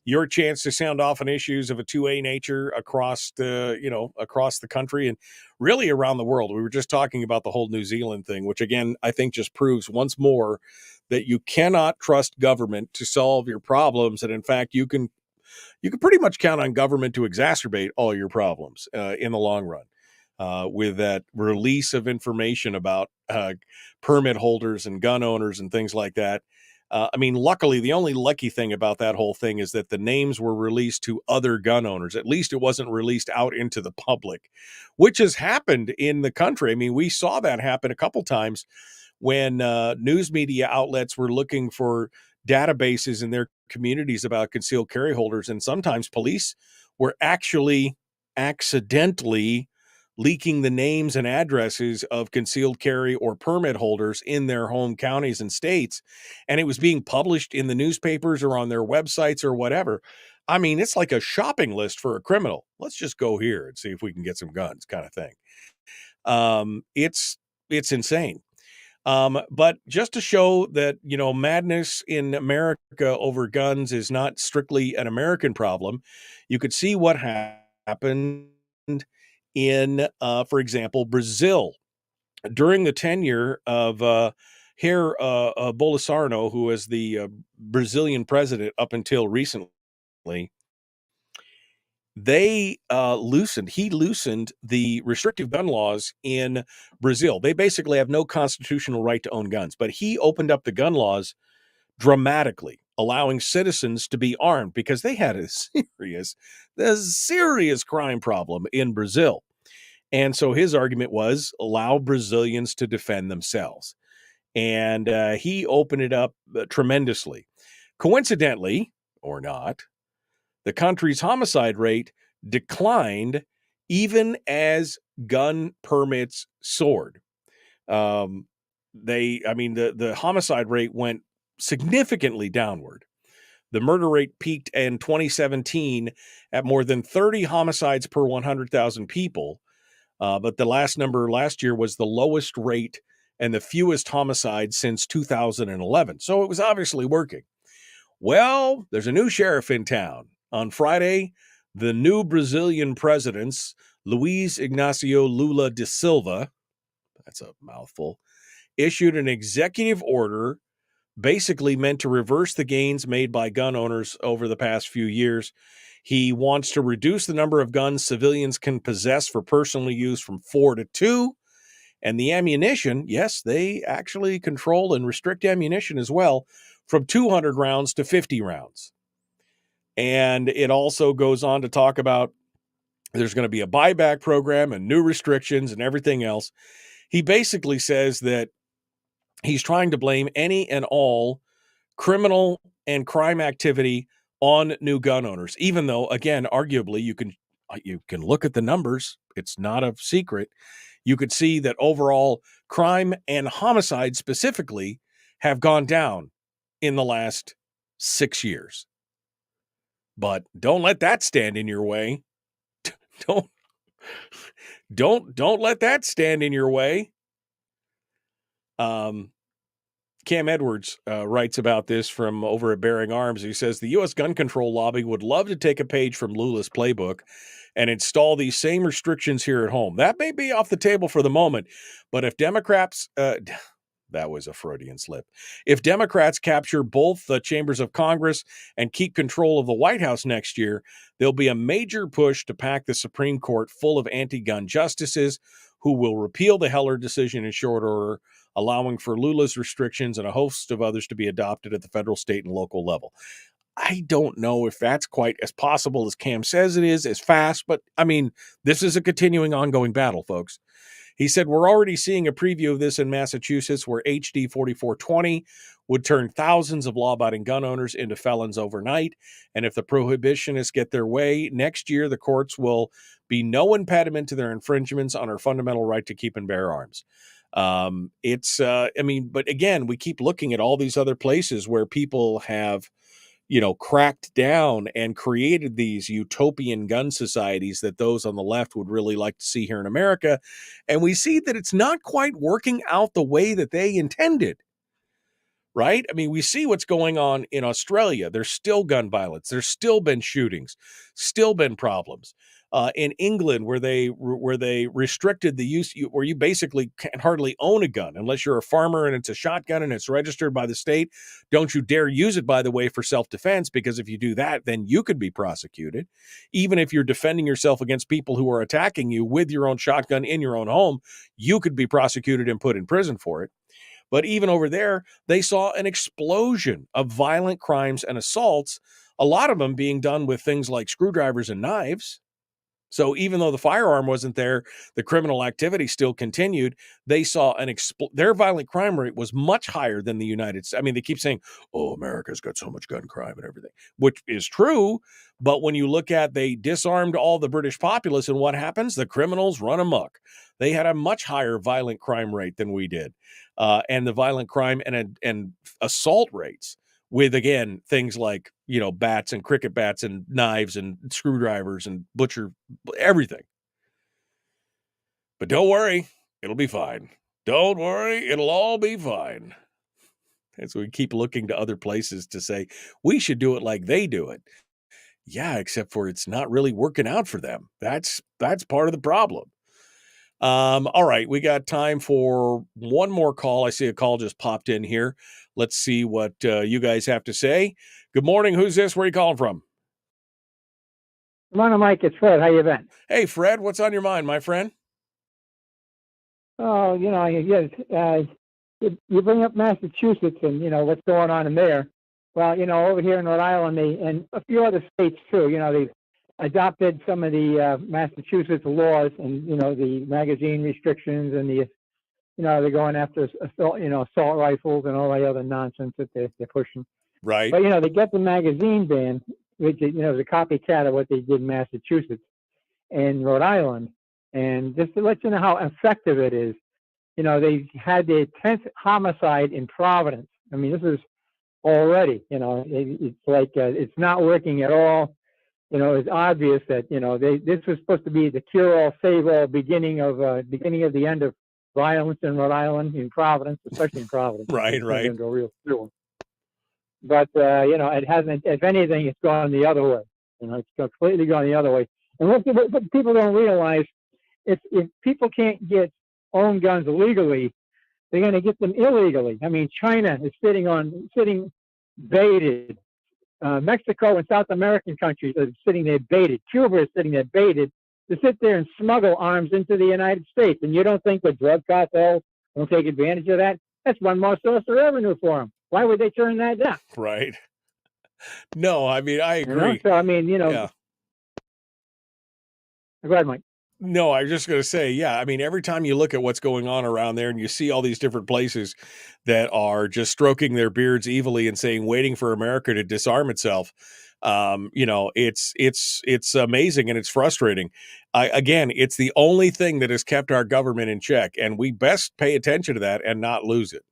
Your chance to sound off on issues of a 2A nature across the country and really around the world. We were just talking about the whole New Zealand thing, which again, I think just proves once more that you cannot trust government to solve your problems. And in fact, you can pretty much count on government to exacerbate all your problems in the long run. With that release of information about permit holders and gun owners and things like that. I mean, luckily, the only lucky thing about that whole thing is that the names were released to other gun owners. At least it wasn't released out into the public, which has happened in the country. I mean, we saw that happen a couple times when news media outlets were looking for databases in their communities about concealed carry holders. And sometimes police were actually accidentally leaking the names and addresses of concealed carry or permit holders in their home counties and states. And it was being published in the newspapers or on their websites or whatever. I mean, it's like a shopping list for a criminal. Let's just go here and see if we can get some guns kind of thing. It's insane. But just to show that, madness in America over guns is not strictly an American problem, you could see what happened in, for example, Brazil during the tenure of Here, Bolsonaro, who was the Brazilian president up until recently, he loosened the restrictive gun laws in Brazil. They basically have no constitutional right to own guns, but he opened up the gun laws dramatically, allowing citizens to be armed because they had a serious crime problem in Brazil. And so his argument was allow Brazilians to defend themselves. And he opened it up tremendously. Coincidentally, or not, the country's homicide rate declined even as gun permits soared. The homicide rate went significantly downward. The murder rate peaked in 2017 at more than 30 homicides per 100,000 people. But the last number last year was the lowest rate and the fewest homicides since 2011. So it was obviously working. Well, there's a new sheriff in town. On Friday, the new Brazilian president, Luiz Inácio Lula da Silva, that's a mouthful, issued an executive order basically meant to reverse the gains made by gun owners over the past few years. He wants to reduce the number of guns civilians can possess for personal use from 4 to 2. And the ammunition, yes, they actually control and restrict ammunition as well, from 200 rounds to 50 rounds. And it also goes on to talk about there's going to be a buyback program and new restrictions and everything else. He basically says that he's trying to blame any and all criminal and crime activity on new gun owners, even though, again, arguably you can look at the numbers. It's not a secret. You could see that overall crime and homicide specifically have gone down in the last 6 years. But don't let that stand in your way. Don't let that stand in your way. Cam Edwards writes about this from over at Bearing Arms. He says the U.S. gun control lobby would love to take a page from Lula's playbook and install these same restrictions here at home. That may be off the table for the moment, but if Democrats... that was a Freudian slip. If Democrats capture both the chambers of Congress and keep control of the White House next year, there'll be a major push to pack the Supreme Court full of anti-gun justices who will repeal the Heller decision in short order, allowing for Lula's restrictions and a host of others to be adopted at the federal, state, and local level. I don't know if that's quite as possible as Cam says it is, as fast, but I mean, this is a continuing, ongoing battle, folks. He said, we're already seeing a preview of this in Massachusetts, where HD 4420 would turn thousands of law-abiding gun owners into felons overnight. And if the prohibitionists get their way, next year the courts will be no impediment to their infringements on our fundamental right to keep and bear arms. But again, we keep looking at all these other places where people have, cracked down and created these utopian gun societies that those on the left would really like to see here in America. And we see that it's not quite working out the way that they intended. Right? I mean, we see what's going on in Australia. There's still gun violence. There's still been shootings, still been problems. In England, where they restricted the use, where you basically can't hardly own a gun unless you're a farmer and it's a shotgun and it's registered by the state. Don't you dare use it, by the way, for self-defense, because if you do that, then you could be prosecuted. Even if you're defending yourself against people who are attacking you with your own shotgun in your own home, you could be prosecuted and put in prison for it. But even over there, they saw an explosion of violent crimes and assaults, a lot of them being done with things like screwdrivers and knives. So even though the firearm wasn't there, the criminal activity still continued. They saw their violent crime rate was much higher than the United States. I mean, they keep saying, oh, America's got so much gun crime and everything, which is true. But when you look at, they disarmed all the British populace, and what happens? The criminals run amok. They had a much higher violent crime rate than we did. And the violent crime and assault rates with, again, things like, bats and cricket bats and knives and screwdrivers and butcher, everything. But don't worry, it'll be fine. Don't worry, it'll all be fine. And so we keep looking to other places to say, we should do it like they do it. Yeah, except for it's not really working out for them. That's part of the problem. All right, we got time for one more call. I see a call just popped in here. Let's see what you guys have to say. Good morning. Who's this? Where are you calling from? Good morning, Mike. It's Fred. How you been? Hey, Fred. What's on your mind, my friend? Oh, you bring up Massachusetts and, what's going on in there. Well, over here in Rhode Island and a few other states, too, they've adopted some of the Massachusetts laws and, the magazine restrictions and they're going after, assault rifles and all the other nonsense that they're pushing. Right. But, they get the magazine ban, which is, is a copycat of what they did in Massachusetts and Rhode Island. And just to let you know how effective it is, they had the 10th homicide in Providence. I mean, this is already, it's like it's not working at all. It's obvious that, this was supposed to be the cure-all, save-all beginning of the end of violence in Rhode Island, in Providence, especially in Providence. Right. It's a real cure. But, it hasn't, if anything, it's gone the other way. It's completely gone the other way. And what people don't realize, if people can't own guns legally, they're going to get them illegally. I mean, China is sitting baited. Mexico and South American countries are sitting there baited. Cuba is sitting there baited to sit there and smuggle arms into the United States. And you don't think the drug cartels will take advantage of that? That's one more source of revenue for them. Why would they turn that down? Right. No, I mean, I agree. So, I mean, yeah. Go ahead, Mike. No, I was just going to say, yeah, I mean, every time you look at what's going on around there and you see all these different places that are just stroking their beards evilly and saying, waiting for America to disarm itself, it's amazing and it's frustrating. Again, it's the only thing that has kept our government in check, and we best pay attention to that and not lose it.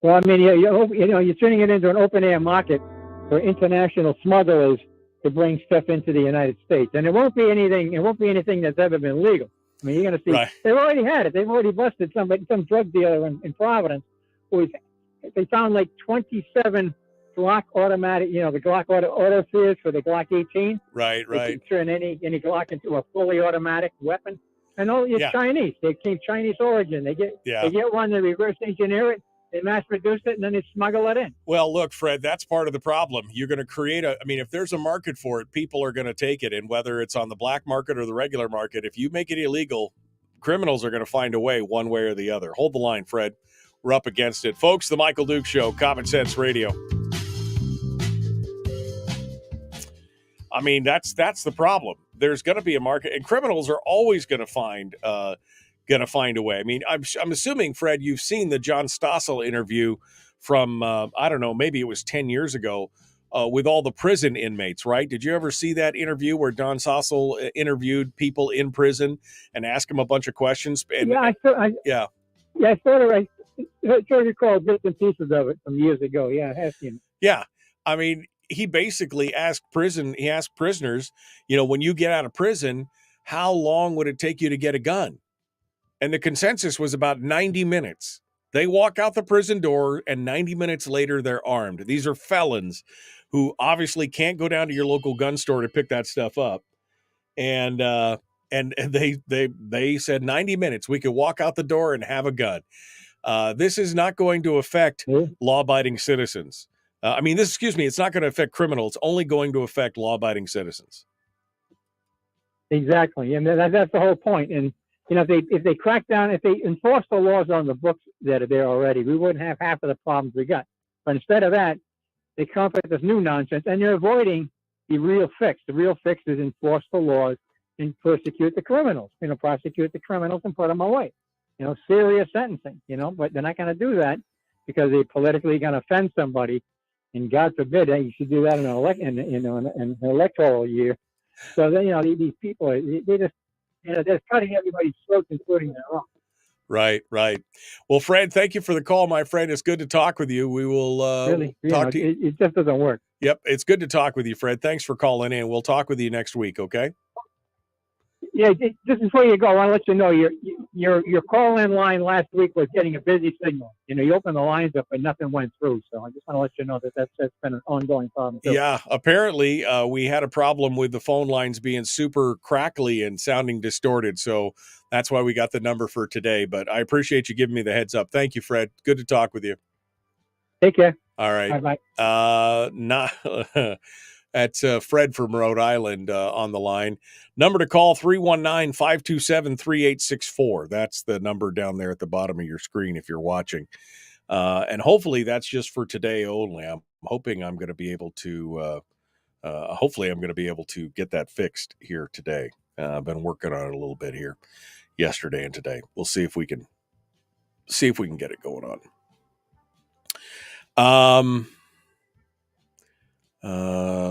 Well, I mean, you're turning it into an open-air market for international smugglers to bring stuff into the United States, and it won't be anything that's ever been legal. I mean, you're going to see They've already had it. They've already busted some drug dealer in Providence they found like 27 Glock automatic, the Glock auto series for the Glock 18. Right. They can turn any Glock into a fully automatic weapon. And all it's Chinese. They came Chinese origin. They get one, they reverse engineer it. They mass produce it, and then they smuggle it in. Well, look, Fred, that's part of the problem. You're going to create if there's a market for it, people are going to take it. And whether it's on the black market or the regular market, if you make it illegal, criminals are going to find a way one way or the other. Hold the line, Fred. We're up against it. Folks, the Michael Duke Show, Common Sense Radio. I mean, that's the problem. There's going to be a market, and criminals are always going to find a way. I mean, I'm assuming, Fred, you've seen the John Stossel interview from, I don't know, maybe it was 10 years ago with all the prison inmates, right? Did you ever see that interview where John Stossel interviewed people in prison and asked them a bunch of questions? And, I sort of recall bits and pieces of it from years ago. Yeah, I have seen it. Yeah. I mean, he basically asked prisoners, when you get out of prison, how long would it take you to get a gun? And the consensus was about 90 minutes. They walk out the prison door, and 90 minutes later, they're armed. These are felons who obviously can't go down to your local gun store to pick that stuff up. And they said 90 minutes, we could walk out the door and have a gun. This is not going to affect law-abiding citizens. It's not going to affect criminals. It's only going to affect law-abiding citizens. Exactly, and that's the whole point. And if they crack down, if they enforce the laws on the books that are there already, we wouldn't have half of the problems we got. But instead of that, they come up with this new nonsense, and they're avoiding the real fix. The real fix is enforce the laws and persecute the criminals. Prosecute the criminals and put them away. Serious sentencing. But they're not going to do that because they're politically going to offend somebody. And God forbid you should do that in an electoral year. So then these people they just they're cutting everybody's throats, including their own. Right. Well, Fred, thank you for the call, my friend. It's good to talk with you. We will talk to you. It just doesn't work. Yep, it's good to talk with you, Fred. Thanks for calling in. We'll talk with you next week, okay? Yeah, just before you go, I want to let you know your call-in line last week was getting a busy signal. You opened the lines up and nothing went through. So I just want to let you know that's been an ongoing problem too. Yeah, apparently we had a problem with the phone lines being super crackly and sounding distorted. So that's why we got the number for today. But I appreciate you giving me the heads up. Thank you, Fred. Good to talk with you. Take care. All right. Bye-bye. That's Fred from Rhode Island on the line. Number to call, 319-527-3864. That's the number down there at the bottom of your screen if you're watching. And hopefully that's just for today only. I'm hoping I'm going to be able to get that fixed here today. I've been working on it a little bit here yesterday and today. We'll see if we can get it going on.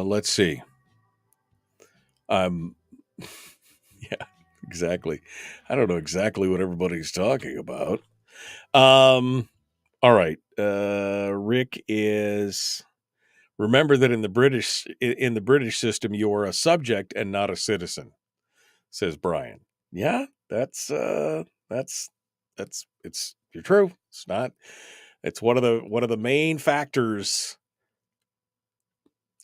Let's see. Yeah, exactly. I don't know exactly what everybody's talking about. All right. Rick is, remember that in the British system, you are a subject and not a citizen, says Brian. Yeah, that's you're true. It's one of the main factors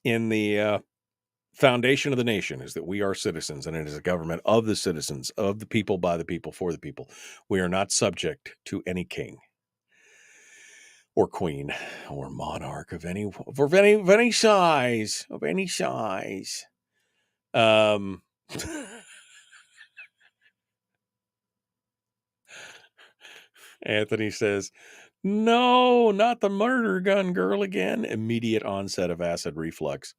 in the foundation of the nation is that we are citizens, and it is a government of the citizens, of the people, by the people, for the people. We are not subject to any king or queen or monarch of any size. Anthony says, no, not the murder gun girl again. Immediate onset of acid reflux.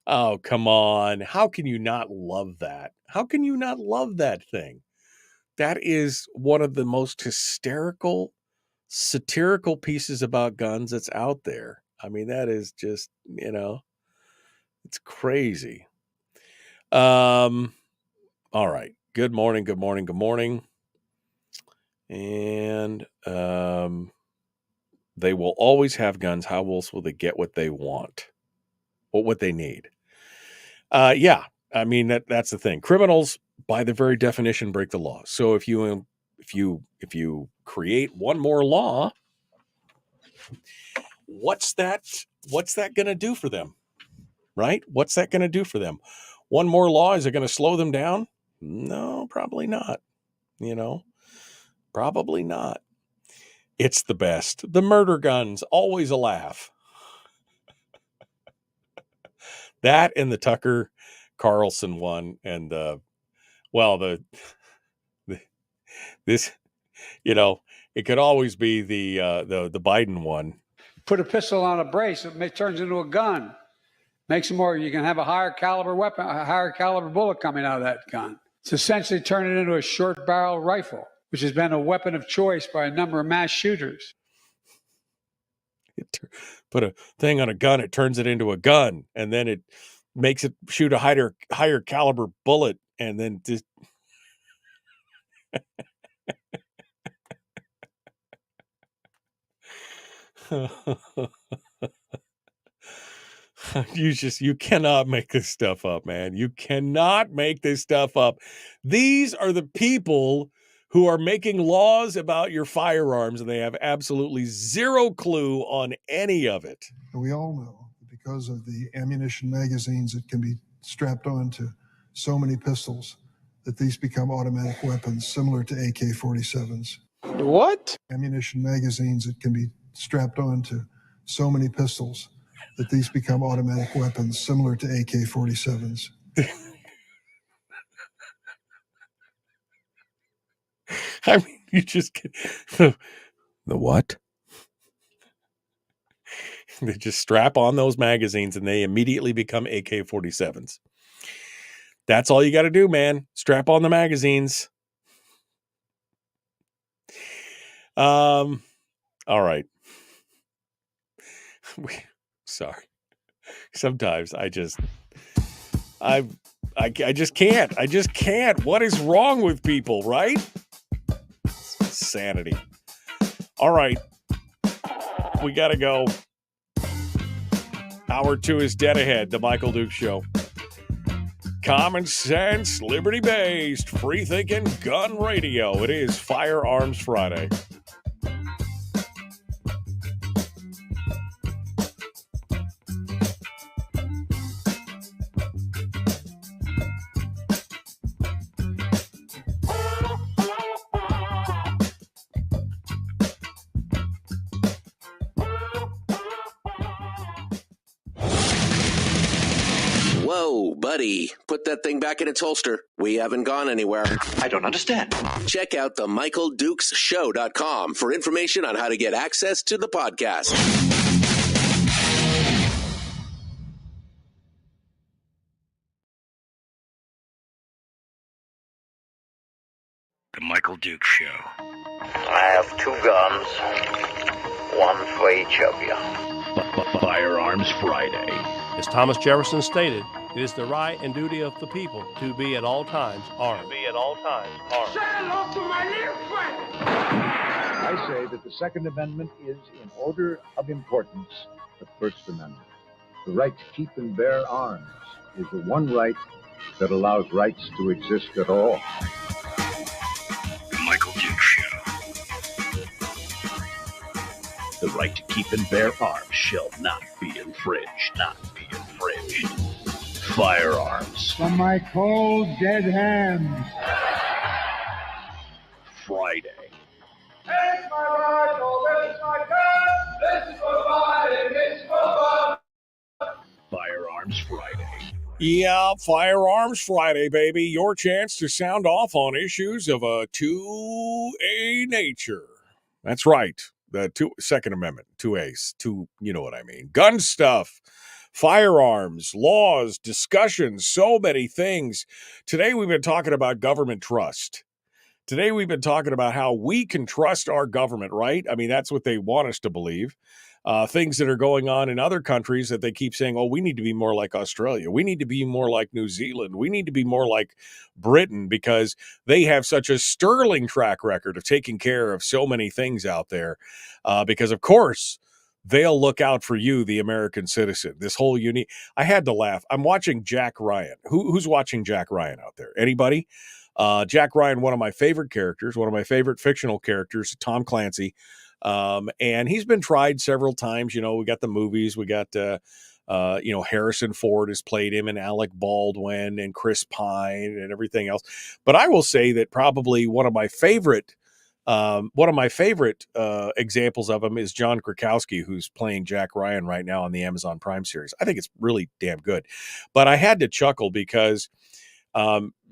Oh, come on. How can you not love that? How can you not love that thing? That is one of the most hysterical, satirical pieces about guns that's out there. I mean, that is just, it's crazy. All right. Good morning. And they will always have guns. How else will they get what they want? Or what they need? Yeah. I mean, that's the thing. Criminals, by the very definition, break the law. So if you create one more law, what's that going to do for them? Right? What's that going to do for them? One more law, is it going to slow them down? No, probably not. Probably not. It's the best. The murder guns, always a laugh. That and the Tucker Carlson one, and this, it could always be the Biden one. Put a pistol on a brace, it turns into a gun. Makes it more, you can have a higher caliber weapon, a higher caliber bullet coming out of that gun. It's essentially turning it into a short barrel rifle, which has been a weapon of choice by a number of mass shooters. Put a thing on a gun, it turns it into a gun, and then it makes it shoot a higher caliber bullet, and then just you cannot make this stuff up, man. You cannot make this stuff up. These are the people who are making laws about your firearms, and they have absolutely zero clue on any of it. We all know that because of the ammunition magazines that can be strapped onto so many pistols, that these become automatic weapons similar to AK-47s. What? Ammunition magazines that can be strapped onto so many pistols that these become automatic weapons similar to AK-47s. I mean, you just get the what? They just strap on those magazines and they immediately become AK-47s. That's all you got to do, man. Strap on the magazines. All right. Sorry. Sometimes I just can't. I just can't. What is wrong with people, right? Sanity. All right. We got to go. Hour 2 is dead ahead. The Michael Duke Show. common sense, liberty-based, free-thinking gun radio. It is Firearms Friday. Whoa, buddy. Put that thing back in its holster. We haven't gone anywhere. I don't understand. Check out the MichaelDukesShow.com for information on how to get access to the podcast. The Michael Dukes Show. I have 2 guns, one for each of you. Firearms Friday. As Thomas Jefferson stated, it is the right and duty of the people to be at all times armed. Say hello to my little friend. I say that the Second Amendment is, in order of importance, the First Amendment. The right to keep and bear arms is the one right that allows rights to exist at all. The Michael Dukes Show. The right to keep and bear arms shall not be infringed. Firearms From my cold, dead hands. Friday. Take my rifle, this is my gun. This is for fighting, this is for fun. Firearms Friday. Yeah, Firearms Friday, baby. Your chance to sound off on issues of a 2A nature. That's right. The Second Amendment, 2As, you know what I mean. Gun stuff, firearms, laws, discussions, so many things. Today we've been talking about government trust. Today we've been talking about how we can trust our government, right? I mean, that's what they want us to believe. Things that are going on in other countries that they keep saying, oh, we need to be more like Australia. We need to be more like New Zealand. We need to be more like Britain because they have such a sterling track record of taking care of so many things out there. Because, of course, they'll look out for you, the American citizen. This whole unique. I had to laugh. I'm watching Jack Ryan. Who's watching Jack Ryan out there? Anybody? Jack Ryan, one of my favorite characters, one of my favorite fictional characters, Tom Clancy. And he's been tried several times. You know, we got the movies, we got, Harrison Ford has played him and Alec Baldwin and Chris Pine and everything else. But I will say that probably one of my favorite examples of him is John Krakowski, who's playing Jack Ryan right now on the Amazon Prime series. I think it's really damn good, but I had to chuckle because,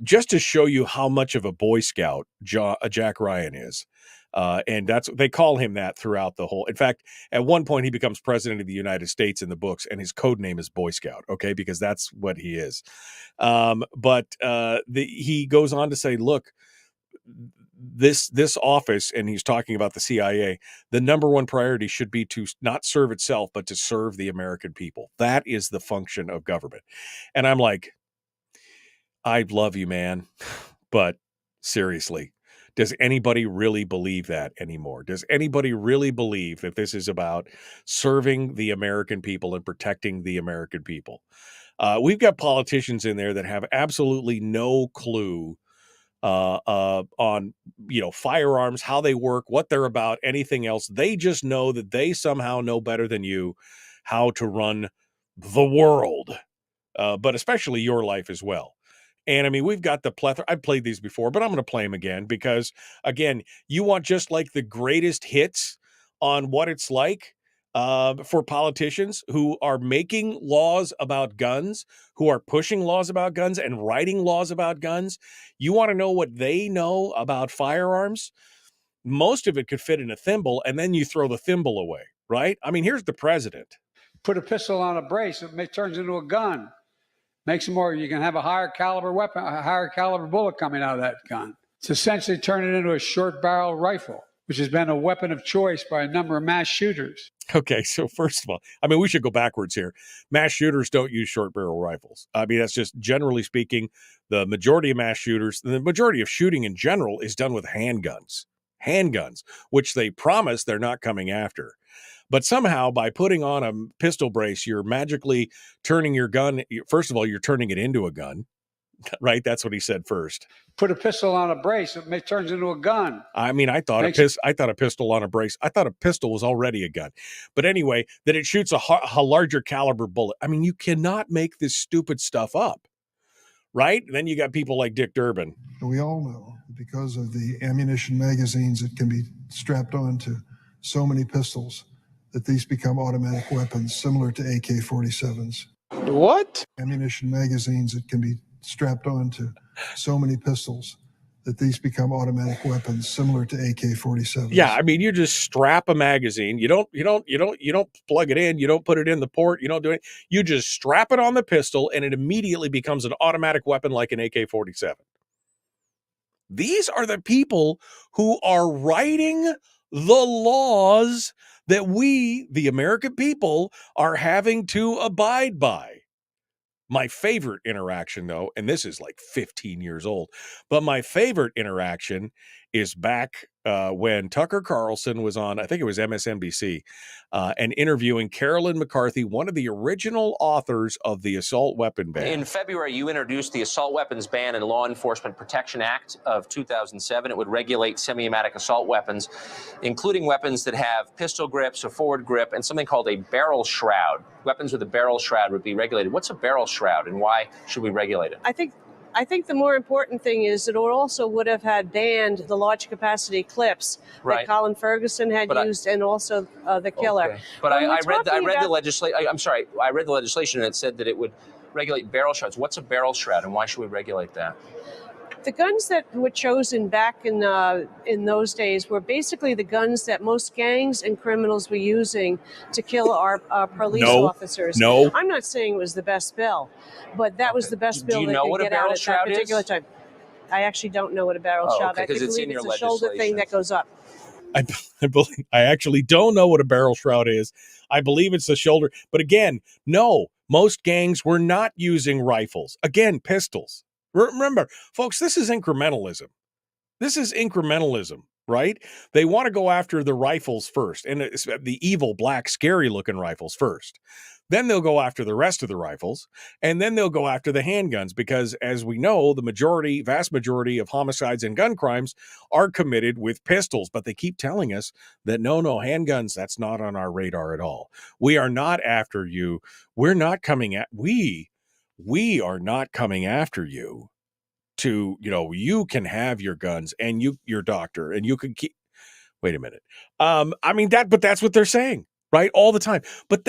just to show you how much of a Boy Scout Jack Ryan is. And they call him that throughout the whole. In fact, at one point he becomes president of the United States in the books, and his code name is Boy Scout. Okay, because that's what he is. He goes on to say, "Look, this office," and he's talking about the CIA. The number one priority should be to not serve itself, but to serve the American people. That is the function of government. And I'm like, I love you, man, but seriously. Does anybody really believe that anymore? Does anybody really believe that this is about serving the American people and protecting the American people? We've got politicians in there that have absolutely no clue on, firearms, how they work, what they're about, anything else. They just know that they somehow know better than you how to run the world, but especially your life as well. And I mean, we've got the plethora. I've played these before, but I'm going to play them again because, again, you want just like the greatest hits on what it's like for politicians who are making laws about guns, who are pushing laws about guns and writing laws about guns. You want to know what they know about firearms? Most of it could fit in a thimble, and then you throw the thimble away, right? I mean, here's the president. Put a pistol on a brace, it turns into a gun. Makes it more, you can have a higher caliber weapon, a higher caliber bullet coming out of that gun. It's essentially turned it into a short barrel rifle, which has been a weapon of choice by a number of mass shooters. Okay, so first of all, I mean, we should go backwards here. Mass shooters don't use short barrel rifles. I mean, that's just generally speaking, the majority of mass shooters, the majority of shooting in general is done with handguns, which they promise they're not coming after. But somehow by putting on a pistol brace, you're magically turning your gun. First of all, you're turning it into a gun. right? That's what he said first. Put a pistol on a brace, it turns into a gun. I mean, I thought a pistol on a brace. I thought a pistol was already a gun. But anyway, that it shoots a larger caliber bullet. I mean, you cannot make this stupid stuff up, right? Then you got people like Dick Durbin. We all know that because of the ammunition magazines that can be strapped onto so many pistols, that these become automatic weapons similar to AK-47s. What? Ammunition magazines that can be strapped onto so many pistols that these become automatic weapons similar to AK-47s. Yeah, I mean, you just strap a magazine. You don't plug it in. You don't put it in the port. You don't do it. You just strap it on the pistol, and it immediately becomes an automatic weapon like an AK-47. These are the people who are writing the laws that we, the American people, are having to abide by. My favorite interaction, though, and this is like 15 years old, but my favorite interaction is back when Tucker Carlson was on, I think it was MSNBC, and interviewing Carolyn McCarthy, one of the original authors of the assault weapon ban. In February, you introduced the Assault Weapons Ban and Law Enforcement Protection Act of 2007. It would regulate semi-automatic assault weapons, including weapons that have pistol grips, a forward grip, and something called a barrel shroud. Weapons with a barrel shroud would be regulated. What's a barrel shroud, and why should we regulate it? I think the more important thing is that it also would have had banned the large capacity clips that Colin Ferguson had used, and also the killer. Okay. But I read the legislation. I'm sorry, I read the legislation, and it said that it would regulate barrel shrouds. What's a barrel shroud, and why should we regulate that? The guns that were chosen back in those days were basically the guns that most gangs and criminals were using to kill our police officers. No, I'm not saying it was the best bill, but that was the best bill they could get out at that particular time. I actually don't know what a barrel shroud is. I believe it's a shoulder thing that goes up. I actually don't know what a barrel shroud is. I believe it's the shoulder. But again, no, most gangs were not using rifles. Again, pistols. Remember, folks, this is incrementalism. This is incrementalism, right? They want to go after the rifles first, and it's the evil, black, scary-looking rifles first. Then they'll go after the rest of the rifles, and then they'll go after the handguns because, as we know, the vast majority of homicides and gun crimes are committed with pistols. But they keep telling us that, no, handguns, that's not on our radar at all. We are not after you. We're not coming at... We are not coming after you to, you can have your guns and your doctor and you can keep, wait a minute. But that's what they're saying, right? All the time, but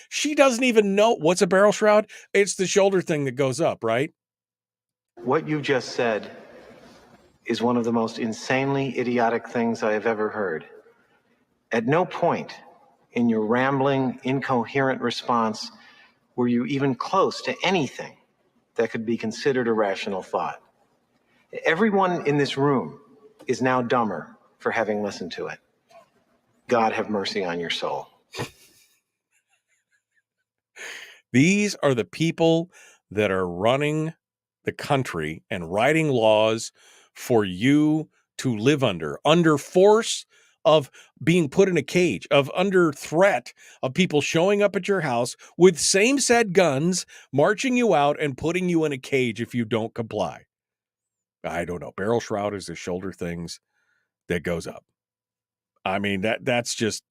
she doesn't even know what's a barrel shroud. It's the shoulder thing that goes up, right? What you just said is one of the most insanely idiotic things I have ever heard. At no point in your rambling, incoherent response were you even close to anything that could be considered a rational thought. Everyone in this room is now dumber for having listened to it. God have mercy on your soul. These are the people that are running the country and writing laws for you to live under force of being put in a cage, of under threat of people showing up at your house with same said guns, marching you out and putting you in a cage if you don't comply. I don't know. Barrel shroud is the shoulder things that goes up. I mean, that's just,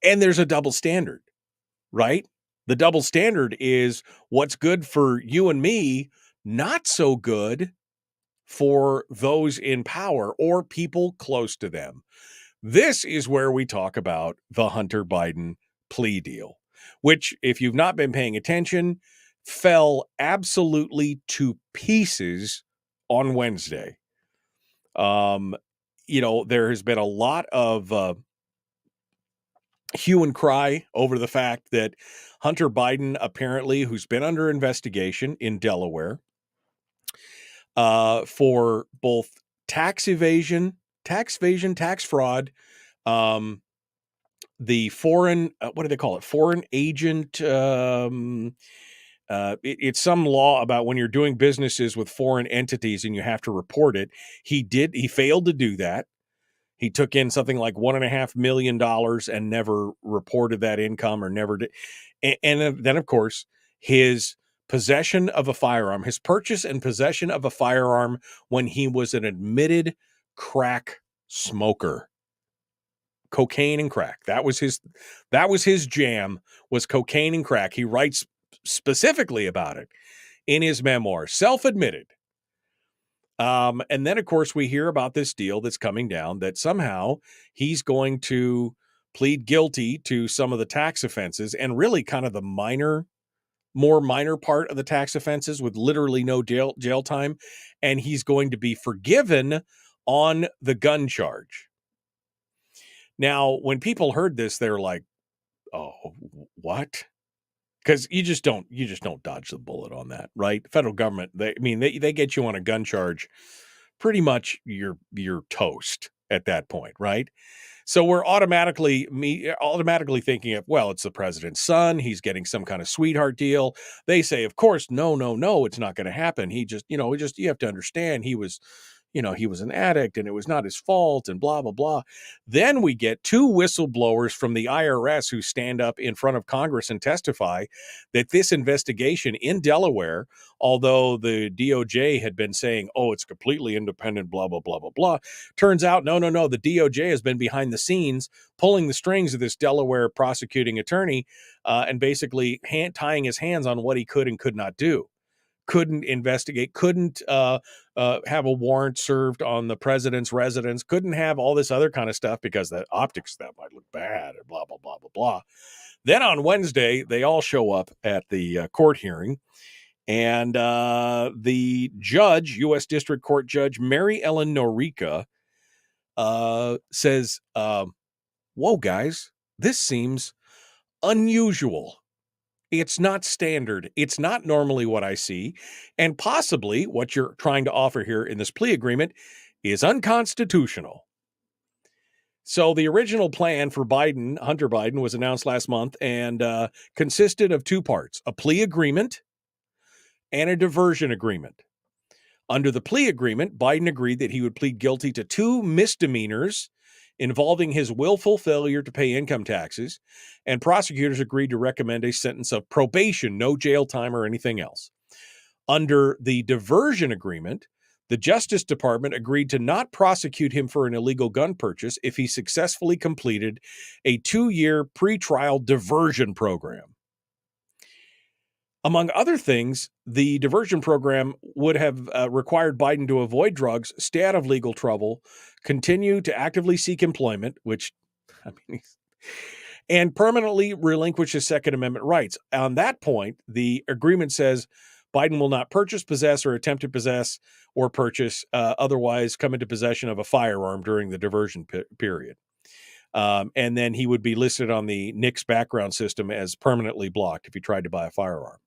and there's a double standard, right? The double standard is what's good for you and me, not so good for those in power or people close to them. This is where we talk about the Hunter Biden plea deal, which, if you've not been paying attention, fell absolutely to pieces on Wednesday. There has been a lot of hue and cry over the fact that Hunter Biden, apparently, who's been under investigation in Delaware, for both tax evasion, tax fraud, the foreign, what do they call it? Foreign agent. It's some law about when you're doing businesses with foreign entities and you have to report it. He failed to do that. He took in something like $1.5 million and never reported that income or never did. And then, of course, his possession of a firearm, his purchase and possession of a firearm when he was an admitted crack smoker. Cocaine and crack. That was his jam, was cocaine and crack. He writes specifically about it in his memoir, self-admitted. And then, of course, we hear about this deal that's coming down that somehow he's going to plead guilty to some of the tax offenses, and really kind of the more minor part of the tax offenses with literally no jail time. And he's going to be forgiven on the gun charge. Now, when people heard this, they're like, "Oh, what?" Because you just don't dodge the bullet on that, right? The federal government, they get you on a gun charge, pretty much you're toast at that point, right? So we're automatically thinking of, well, it's the president's son. He's getting some kind of sweetheart deal. They say, of course, no, it's not going to happen. You have to understand he was an addict and it was not his fault and blah, blah, blah. Then we get two whistleblowers from the IRS who stand up in front of Congress and testify that this investigation in Delaware, although the DOJ had been saying, oh, it's completely independent, blah, blah, blah, blah, blah, turns out, no, the DOJ has been behind the scenes pulling the strings of this Delaware prosecuting attorney and basically tying his hands on what he could and could not do. Couldn't investigate, couldn't have a warrant served on the president's residence, couldn't have all this other kind of stuff because the optics of that might look bad and blah, blah, blah, blah, blah. Then on Wednesday, they all show up at the court hearing, and the judge, U.S. District Court Judge Mary Ellen Norica, says, whoa, guys, this seems unusual. It's not standard. It's not normally what I see. And possibly what you're trying to offer here in this plea agreement is unconstitutional. So the original plan for Hunter Biden, was announced last month and consisted of two parts, a plea agreement and a diversion agreement. Under the plea agreement, Biden agreed that he would plead guilty to 2 misdemeanors involving his willful failure to pay income taxes, and prosecutors agreed to recommend a sentence of probation, no jail time or anything else. Under the diversion agreement, the Justice Department agreed to not prosecute him for an illegal gun purchase if he successfully completed a 2-year pretrial diversion program. Among other things, the diversion program would have required Biden to avoid drugs, stay out of legal trouble, continue to actively seek employment, and permanently relinquish his Second Amendment rights. On that point, the agreement says Biden will not purchase, possess, or attempt to possess or purchase, otherwise come into possession of a firearm during the diversion period. And then he would be listed on the NICS background system as permanently blocked if he tried to buy a firearm.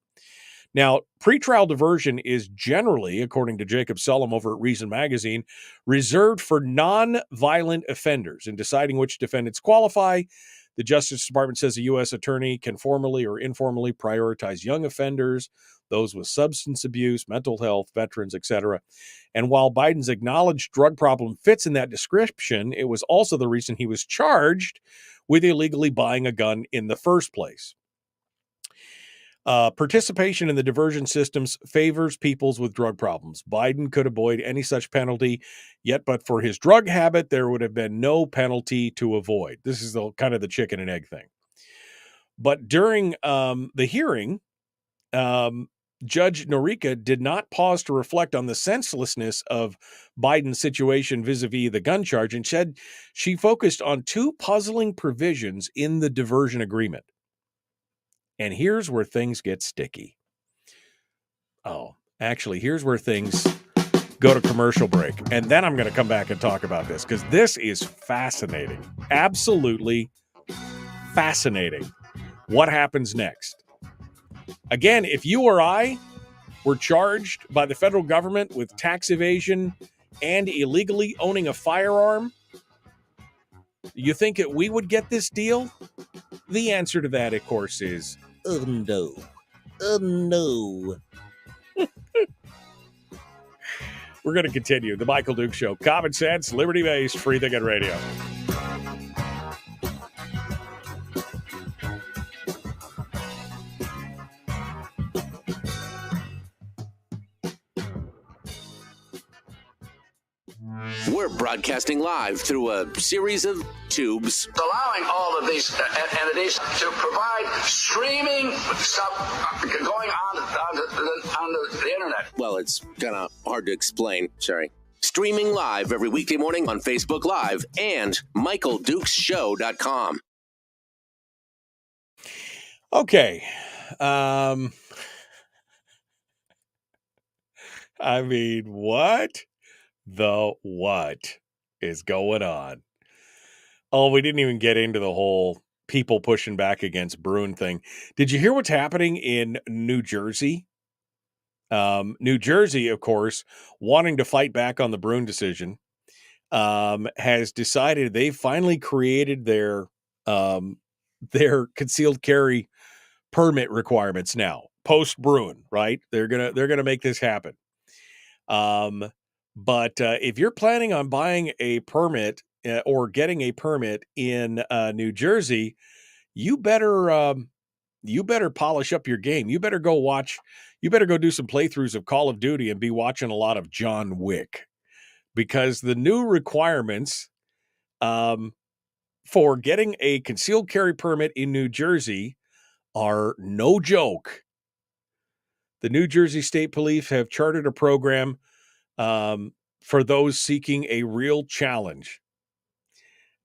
Now, pretrial diversion is generally, according to Jacob Sullum over at Reason Magazine, reserved for non-violent offenders. In deciding which defendants qualify, the Justice Department says a U.S. attorney can formally or informally prioritize young offenders, those with substance abuse, mental health, veterans, etc. And while Biden's acknowledged drug problem fits in that description, it was also the reason he was charged with illegally buying a gun in the first place. Participation in the diversion systems favors peoples with drug problems. Biden could avoid any such penalty, yet but for his drug habit, there would have been no penalty to avoid. This is kind of the chicken and egg thing. But during the hearing, Judge Norica did not pause to reflect on the senselessness of Biden's situation vis-a-vis the gun charge, and said she focused on 2 puzzling provisions in the diversion agreement. And here's where things get sticky. Oh, actually, here's where things go to commercial break. And then I'm going to come back and talk about this because this is fascinating. Absolutely fascinating. What happens next? Again, if you or I were charged by the federal government with tax evasion and illegally owning a firearm, you think that we would get this deal? The answer to that, of course, is no. No. We're going to continue. The Michael Duke Show. Common sense, liberty-based, free thinking radio. broadcasting live through a series of tubes. Allowing all of these entities to provide streaming stuff going on the internet. Well, it's kind of hard to explain. Sorry. Streaming live every weekday morning on Facebook Live and MichaelDukesShow.com. Okay. I mean, what is going on? Oh, we didn't even get into the whole people pushing back against Bruen thing. Did you hear what's happening in New Jersey? New Jersey, of course, wanting to fight back on the Bruen decision, has decided they finally created their concealed carry permit requirements now post Bruen, right? They're gonna make this happen. But if you're planning on buying a permit or getting a permit in New Jersey, you better polish up your game. You better go do some playthroughs of Call of Duty and be watching a lot of John Wick, because the new requirements for getting a concealed carry permit in New Jersey are no joke. The New Jersey State Police have chartered a program for those seeking a real challenge.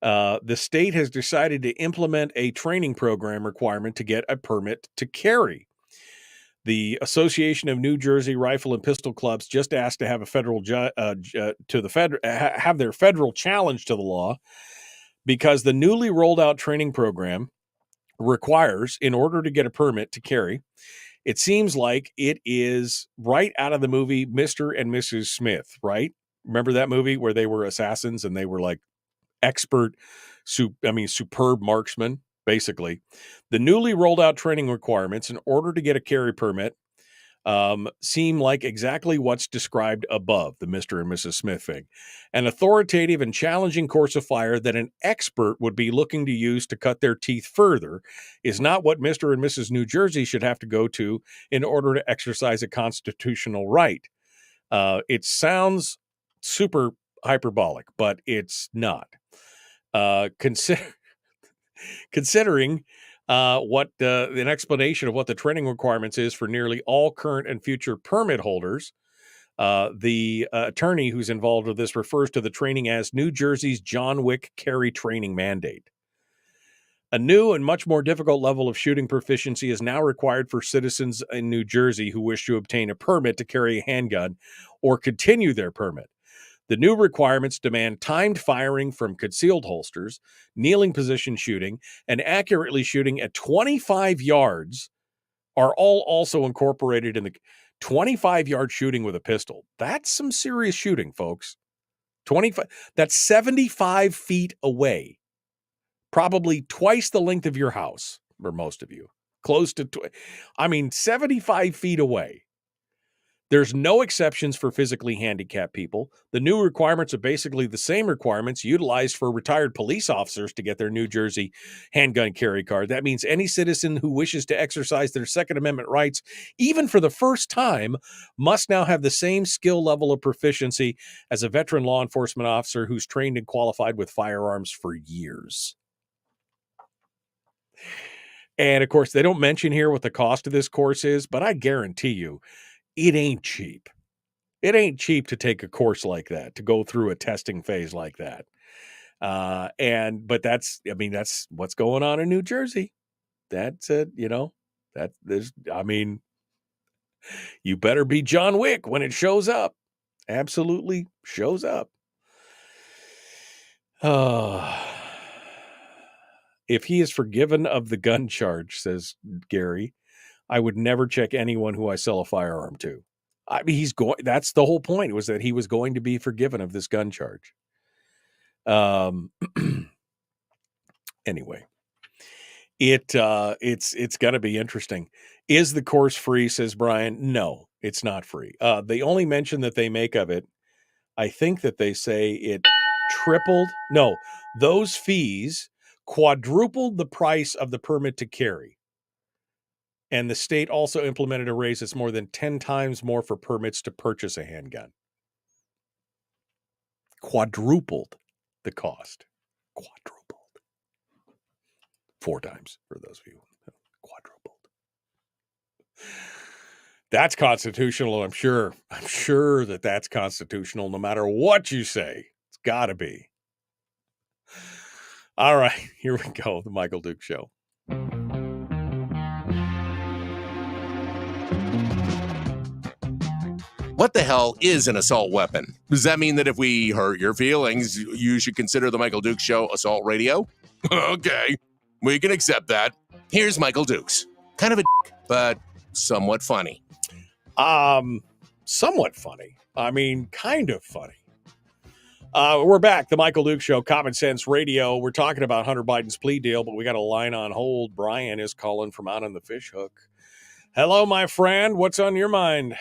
The state has decided to implement a training program requirement to get a permit to carry. The Association of New Jersey Rifle and Pistol Clubs just asked to have have their federal challenge to the law, because the newly rolled out training program requires, in order to get a permit to carry, it seems like it is right out of the movie Mr. and Mrs. Smith, right? Remember that movie where they were assassins and they were like superb marksmen, basically. The newly rolled out training requirements in order to get a carry permit seem like exactly what's described above, the Mr. and Mrs. Smith thing. An authoritative and challenging course of fire that an expert would be looking to use to cut their teeth further is not what Mr. and Mrs. New Jersey should have to go to in order to exercise a constitutional right. It sounds super hyperbolic, but it's not. Considering what an explanation of what the training requirements is for nearly all current and future permit holders, the attorney who's involved with this refers to the training as New Jersey's John Wick carry training mandate. A new and much more difficult level of shooting proficiency is now required for citizens in New Jersey who wish to obtain a permit to carry a handgun or continue their permit. The new requirements demand timed firing from concealed holsters, kneeling position shooting, and accurately shooting at 25 yards are all also incorporated in the 25-yard shooting with a pistol. That's some serious shooting, folks. 25, that's 75 feet away. Probably twice the length of your house, for most of you. Close to, 75 feet away. There's no exceptions for physically handicapped people. The new requirements are basically the same requirements utilized for retired police officers to get their New Jersey handgun carry card. That means any citizen who wishes to exercise their Second Amendment rights, even for the first time, must now have the same skill level of proficiency as a veteran law enforcement officer who's trained and qualified with firearms for years. And, of course, they don't mention here what the cost of this course is, but I guarantee you, it ain't cheap. It ain't cheap to take a course like that, to go through a testing phase like that. But that's what's going on in New Jersey. That's it, you better be John Wick when it shows up. Absolutely shows up. If he is forgiven of the gun charge, says Gary, I would never check anyone who I sell a firearm to. That's the whole point, was that he was going to be forgiven of this gun charge. Anyway, it's going to be interesting. Is the course free, says Brian? No, it's not free. The only mention that they make of it, I think that they say it those fees quadrupled the price of the permit to carry. And the state also implemented a raise that's more than 10 times more for permits to purchase a handgun. quadrupled the cost. Quadrupled. 4 times for those of you. Quadrupled. That's constitutional, I'm sure. I'm sure that that's constitutional no matter what you say. It's got to be. All right, here we go. The Michael Duke Show. What the hell is an assault weapon? Does that mean that if we hurt your feelings, you should consider the Michael Dukes Show assault radio? Okay, we can accept that. Here's Michael Dukes. Kind of a dick, but somewhat funny. Somewhat funny. I mean, kind of funny. We're back. The Michael Duke Show, Common Sense Radio. We're talking about Hunter Biden's plea deal, but we got a line on hold. Brian is calling from out on the fish hook. Hello, my friend. What's on your mind?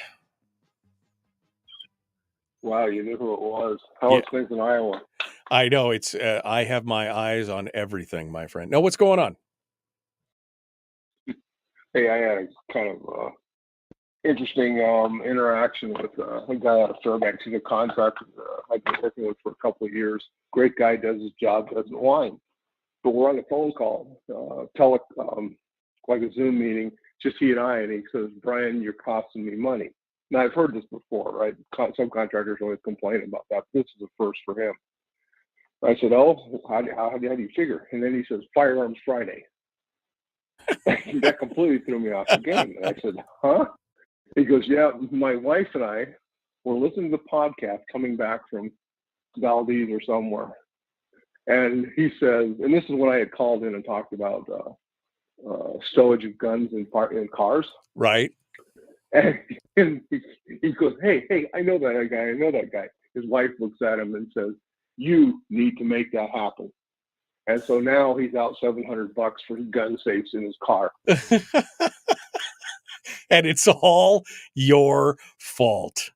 Wow, you knew who it was. How are things in Iowa? I know. It's. I have my eyes on everything, my friend. No, what's going on? Hey, I had a kind of interesting interaction with a guy out of Fairbanks. He's a contractor I've been working with for a couple of years. Great guy, does his job, doesn't whine. But we're on a phone call, like a Zoom meeting, just he and I, and he says, "Brian, you're costing me money." Now, I've heard this before, right? Subcontractors always complain about that. This is a first for him. I said, "Oh, how do you figure?" And then he says, "Firearms Friday." That completely threw me off the game. And I said, "Huh?" He goes, "Yeah, my wife and I were listening to the podcast coming back from Valdez or somewhere." And he says, and this is when I had called in and talked about stowage of guns in cars. Right. And he goes, hey, I know that guy. His wife looks at him and says, "You need to make that happen." And so now he's out $700 for gun safes in his car. And it's all your fault.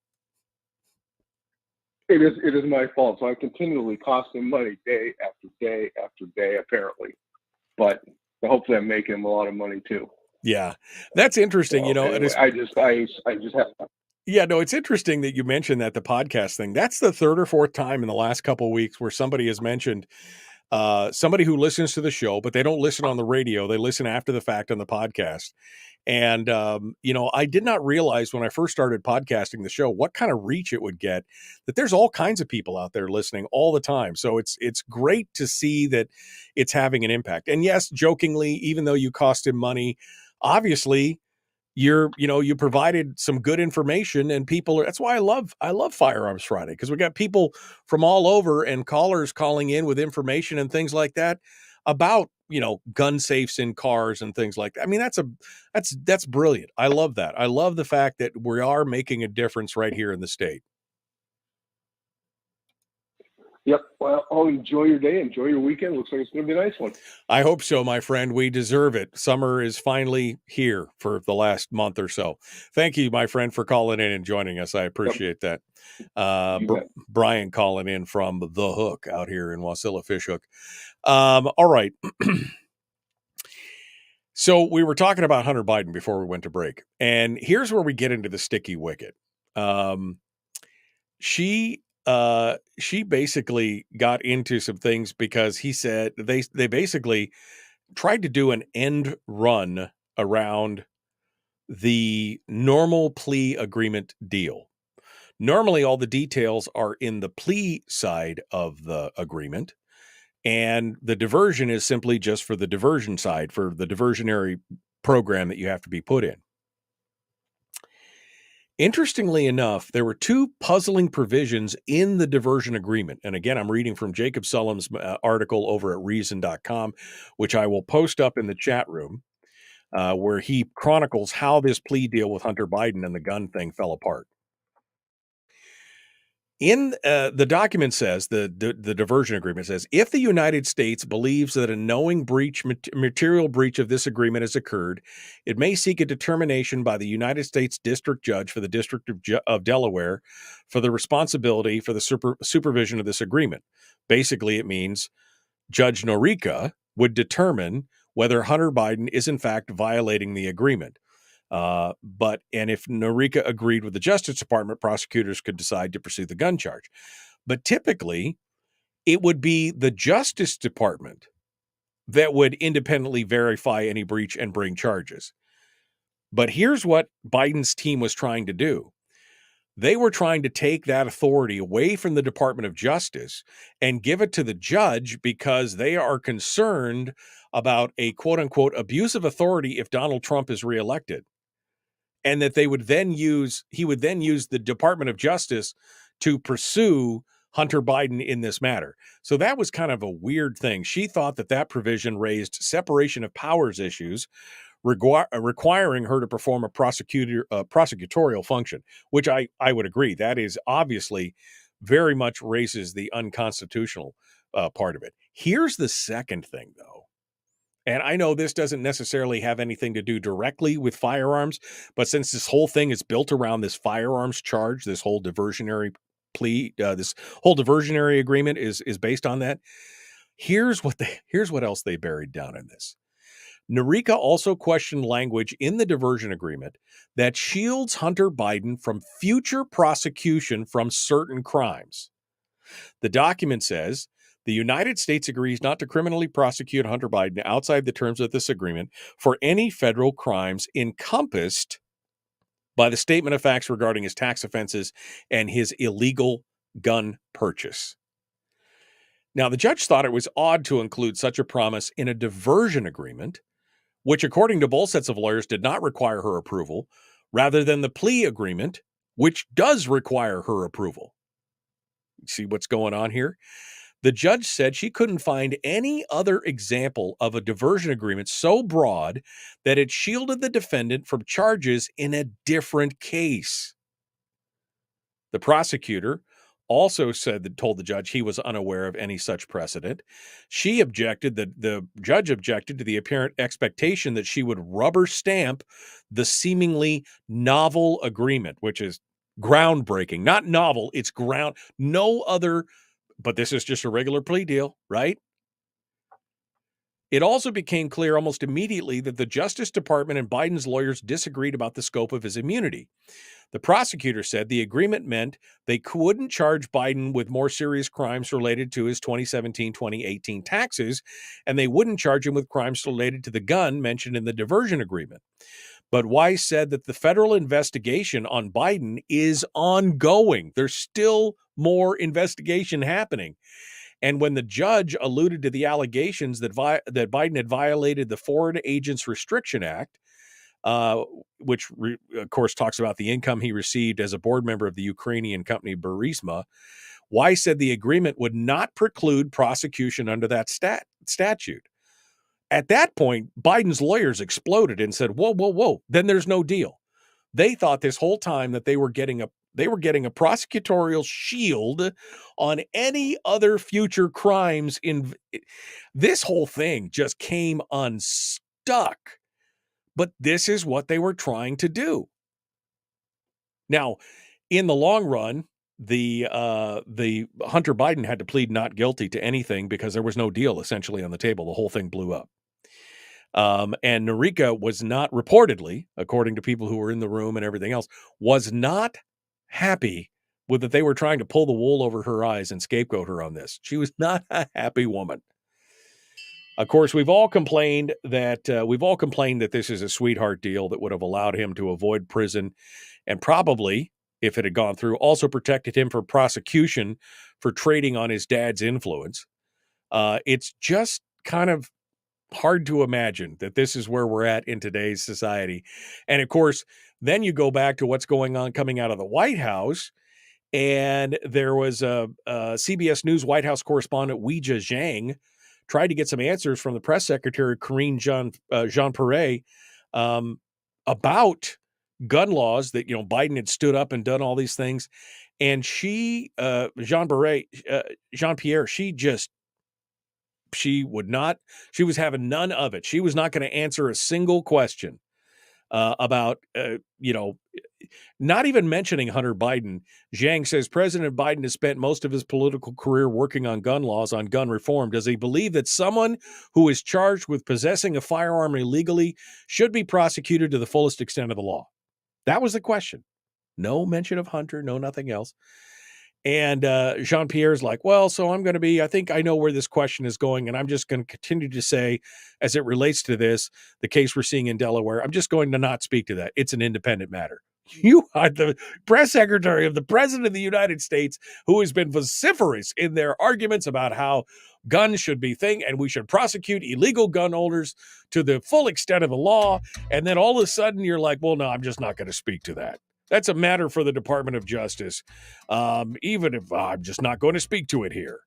It is my fault. So I continually cost him money day after day after day, apparently. But hopefully I'm making him a lot of money too. Yeah, that's interesting. So, anyway, I just have. Yeah, no, it's interesting that you mentioned that the podcast thing. That's the 3rd or 4th time in the last couple of weeks where somebody has mentioned somebody who listens to the show, but they don't listen on the radio. They listen after the fact on the podcast. And, I did not realize when I first started podcasting the show, what kind of reach it would get, that there's all kinds of people out there listening all the time. So it's great to see that it's having an impact. And yes, jokingly, even though you cost him money, obviously you provided some good information, and that's why I love Firearms Friday, because we got people from all over and callers calling in with information and things like that about, gun safes in cars and things like that. I mean, that's brilliant. I love that. I love the fact that we are making a difference right here in the state. Yep. Well, enjoy your day. Enjoy your weekend. Looks like it's going to be a nice one. I hope so, my friend. We deserve it. Summer is finally here for the last month or so. Thank you, my friend, for calling in and joining us. I appreciate that. Brian calling in from The Hook out here in Wasilla Fish Hook. All right. So we were talking about Hunter Biden before we went to break, and here's where we get into the sticky wicket. She basically got into some things because he said they basically tried to do an end run around the normal plea agreement deal. Normally, all the details are in the plea side of the agreement, and the diversion is simply just for the diversion side, for the diversionary program that you have to be put in. Interestingly enough, there were 2 puzzling provisions in the diversion agreement. And again, I'm reading from Jacob Sullum's article over at reason.com, which I will post up in the chat room, where he chronicles how this plea deal with Hunter Biden and the gun thing fell apart. In the document says, the diversion agreement says, if the United States believes that a knowing material breach of this agreement has occurred, it may seek a determination by the United States District Judge for the District of Delaware for the responsibility for the supervision of this agreement. Basically, it means Judge Norica would determine whether Hunter Biden is in fact violating the agreement. And if Norica agreed with the Justice Department, prosecutors could decide to pursue the gun charge. But typically, it would be the Justice Department that would independently verify any breach and bring charges. But here's what Biden's team was trying to do. They were trying to take that authority away from the Department of Justice and give it to the judge because they are concerned about a quote-unquote abuse of authority if Donald Trump is reelected. And that he would then use the Department of Justice to pursue Hunter Biden in this matter. So that was kind of a weird thing. She thought that provision raised separation of powers issues, requiring her to perform a prosecutorial function, which I would agree. That is obviously very much raises the unconstitutional part of it. Here's the second thing, though. And I know this doesn't necessarily have anything to do directly with firearms, but since this whole thing is built around this firearms charge, this whole diversionary plea, this whole diversionary agreement is based on that. Here's what else they buried down in this. Norica also questioned language in the diversion agreement that shields Hunter Biden from future prosecution from certain crimes. The document says, the United States agrees not to criminally prosecute Hunter Biden outside the terms of this agreement for any federal crimes encompassed by the statement of facts regarding his tax offenses and his illegal gun purchase. Now, the judge thought it was odd to include such a promise in a diversion agreement, which, according to both sets of lawyers, did not require her approval, rather than the plea agreement, which does require her approval. See what's going on here? The judge said she couldn't find any other example of a diversion agreement so broad that it shielded the defendant from charges in a different case. The prosecutor also told the judge he was unaware of any such precedent. She objected, the judge objected to the apparent expectation that she would rubber stamp the seemingly novel agreement, which is groundbreaking. Not novel, it's no other, but this is just a regular plea deal, right? It also became clear almost immediately that the Justice Department and Biden's lawyers disagreed about the scope of his immunity. The prosecutor said the agreement meant they couldn't charge Biden with more serious crimes related to his 2017-2018 taxes, and they wouldn't charge him with crimes related to the gun mentioned in the diversion agreement. But Weiss said that the federal investigation on Biden is ongoing. There's still more investigation happening. And when the judge alluded to the allegations that Biden had violated the Foreign Agents Restriction Act, which of course talks about the income he received as a board member of the Ukrainian company Burisma, Weiss said the agreement would not preclude prosecution under that statute. At that point, Biden's lawyers exploded and said, whoa, then there's no deal. They thought this whole time that they were getting a prosecutorial shield on any other future crimes. This whole thing just came unstuck. But this is what they were trying to do. Now, in the long run, the Hunter Biden had to plead not guilty to anything because there was no deal essentially on the table. The whole thing blew up. And Norica was not reportedly, according to people who were in the room and everything else, was not happy with that they were trying to pull the wool over her eyes and scapegoat her on this. She was not a happy woman. Of course, we've all complained that this is a sweetheart deal that would have allowed him to avoid prison and probably, if it had gone through, also protected him from prosecution for trading on his dad's influence. It's just kind of hard to imagine that this is where we're at in today's society. And of course, then you go back to what's going on coming out of the White House. And there was a CBS News White House correspondent, Weijia Zhang, tried to get some answers from the press secretary, Karine Jean-Pierre, about gun laws that, Biden had stood up and done all these things. And she, Jean-Pierre, she was having none of it. She was not going to answer a single question about, not even mentioning Hunter Biden. Zhang says President Biden has spent most of his political career working on gun laws, on gun reform. Does he believe that someone who is charged with possessing a firearm illegally should be prosecuted to the fullest extent of the law? That was the question. No mention of Hunter, no nothing else. And Jean-Pierre's like, well, so I think I know where this question is going, and I'm just going to continue to say, as it relates to this, the case we're seeing in Delaware, I'm just going to not speak to that. It's an independent matter. You are the press secretary of the president of the United States, who has been vociferous in their arguments about how guns should be and we should prosecute illegal gun owners to the full extent of the law. And then all of a sudden you're like, well, no, I'm just not going to speak to that. That's a matter for the Department of Justice, even if I'm just not going to speak to it here.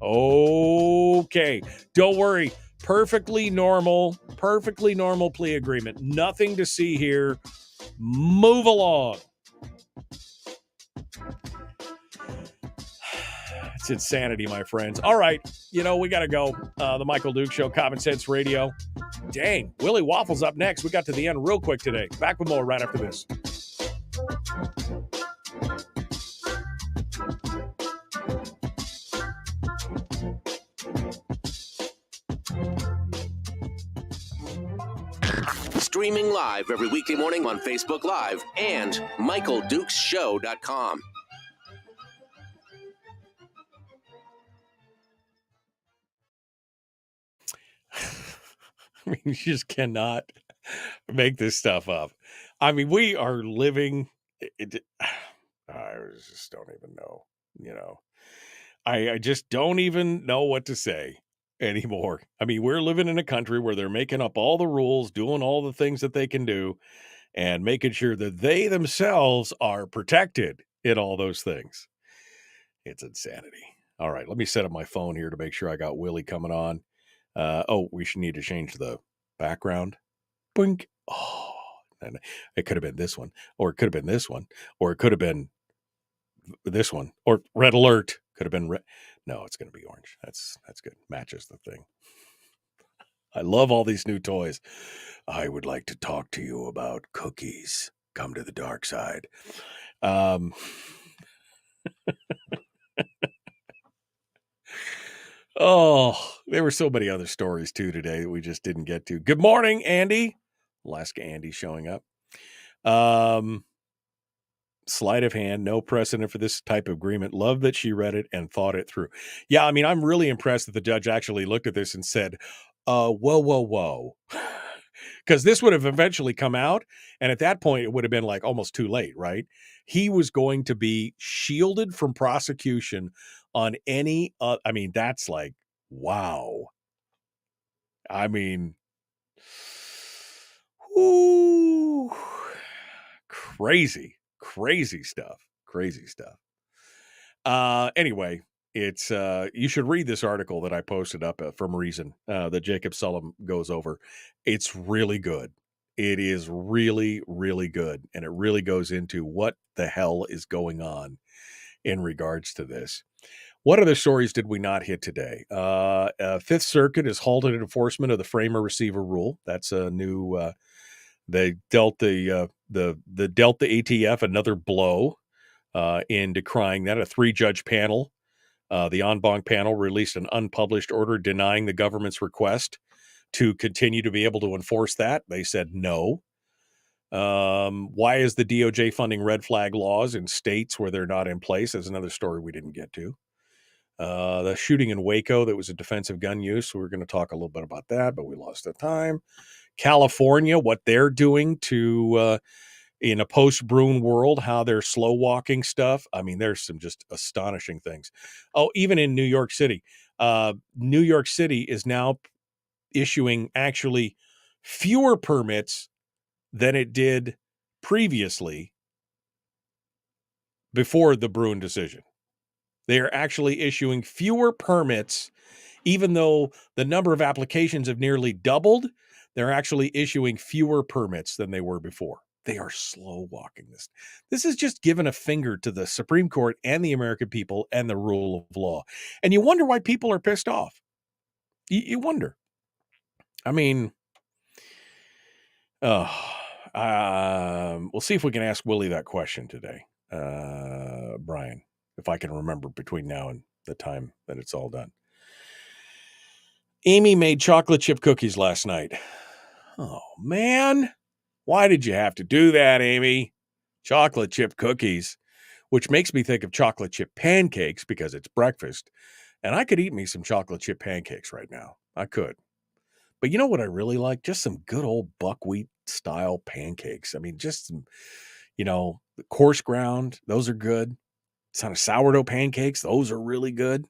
Okay, don't worry. Perfectly normal plea agreement. Nothing to see here. Move along. It's insanity, my friends. All right, we got to go. The Michael Duke Show, Common Sense Radio. Dang, Willie Waffle's up next. We got to the end real quick today. Back with more right after this. Streaming live every weekday morning on Facebook Live and MichaelDukesShow.com. I mean, you just cannot make this stuff up. I mean, we are living. I just don't even know. I just don't even know what to say anymore. I mean, we're living in a country where they're making up all the rules, doing all the things that they can do, and making sure that they themselves are protected in all those things. It's insanity. All right, let me set up my phone here to make sure I got Willie coming on. We should need to change the background. Boink. Oh, and it could have been this one, or it could have been this one, or it could have been this one, or red alert could have been red. No, it's going to be orange. That's good. Matches the thing. I love all these new toys. I would like to talk to you about cookies. Come to the dark side. Oh, there were so many other stories too today that we just didn't get to. Good morning, Andy. Alaska Andy showing up. Sleight of hand, no precedent for this type of agreement. Love that she read it and thought it through. Yeah, I mean, I'm really impressed that the judge actually looked at this and said, whoa. Because this would have eventually come out, and at that point, it would have been like almost too late, right? He was going to be shielded from prosecution on any, I mean, that's like, wow. I mean, ooh, crazy stuff. Anyway, it's you should read this article that I posted up from Reason that Jacob Sullum goes over. It's really good. It is really, really good. And it really goes into what the hell is going on in regards to this. What other stories did we not hit today? Fifth Circuit has halted enforcement of the framer-receiver rule. That's a new. They dealt the ATF another blow in decrying that. A 3-judge panel, the en banc panel, released an unpublished order denying the government's request to continue to be able to enforce that. They said no. Why is the DOJ funding red flag laws in states where they're not in place? Is another story we didn't get to. The shooting in Waco that was a defensive gun use. So we're going to talk a little bit about that, but we lost the time. California, what they're doing to in a post-Brune world, how they're slow walking stuff. I mean, there's some just astonishing things. Oh, even in New York City. New York City is now issuing actually fewer permits than it did previously before the Brune decision. They are actually issuing fewer permits, even though the number of applications have nearly doubled. They're actually issuing fewer permits than they were before. They are slow walking this. This is just giving a finger to the Supreme Court and the American people and the rule of law. And you wonder why people are pissed off. You wonder. I mean, we'll see if we can ask Willie that question today. Brian, if I can remember between now and the time that it's all done. Amy made chocolate chip cookies last night. Oh, man. Why did you have to do that, Amy? Chocolate chip cookies. which makes me think of chocolate chip pancakes because it's breakfast. And I could eat me some chocolate chip pancakes right now. I could. But you know what I really like? Just some good old buckwheat style pancakes. I mean, just some, coarse ground. Those are good. Some sourdough pancakes. Those are really good.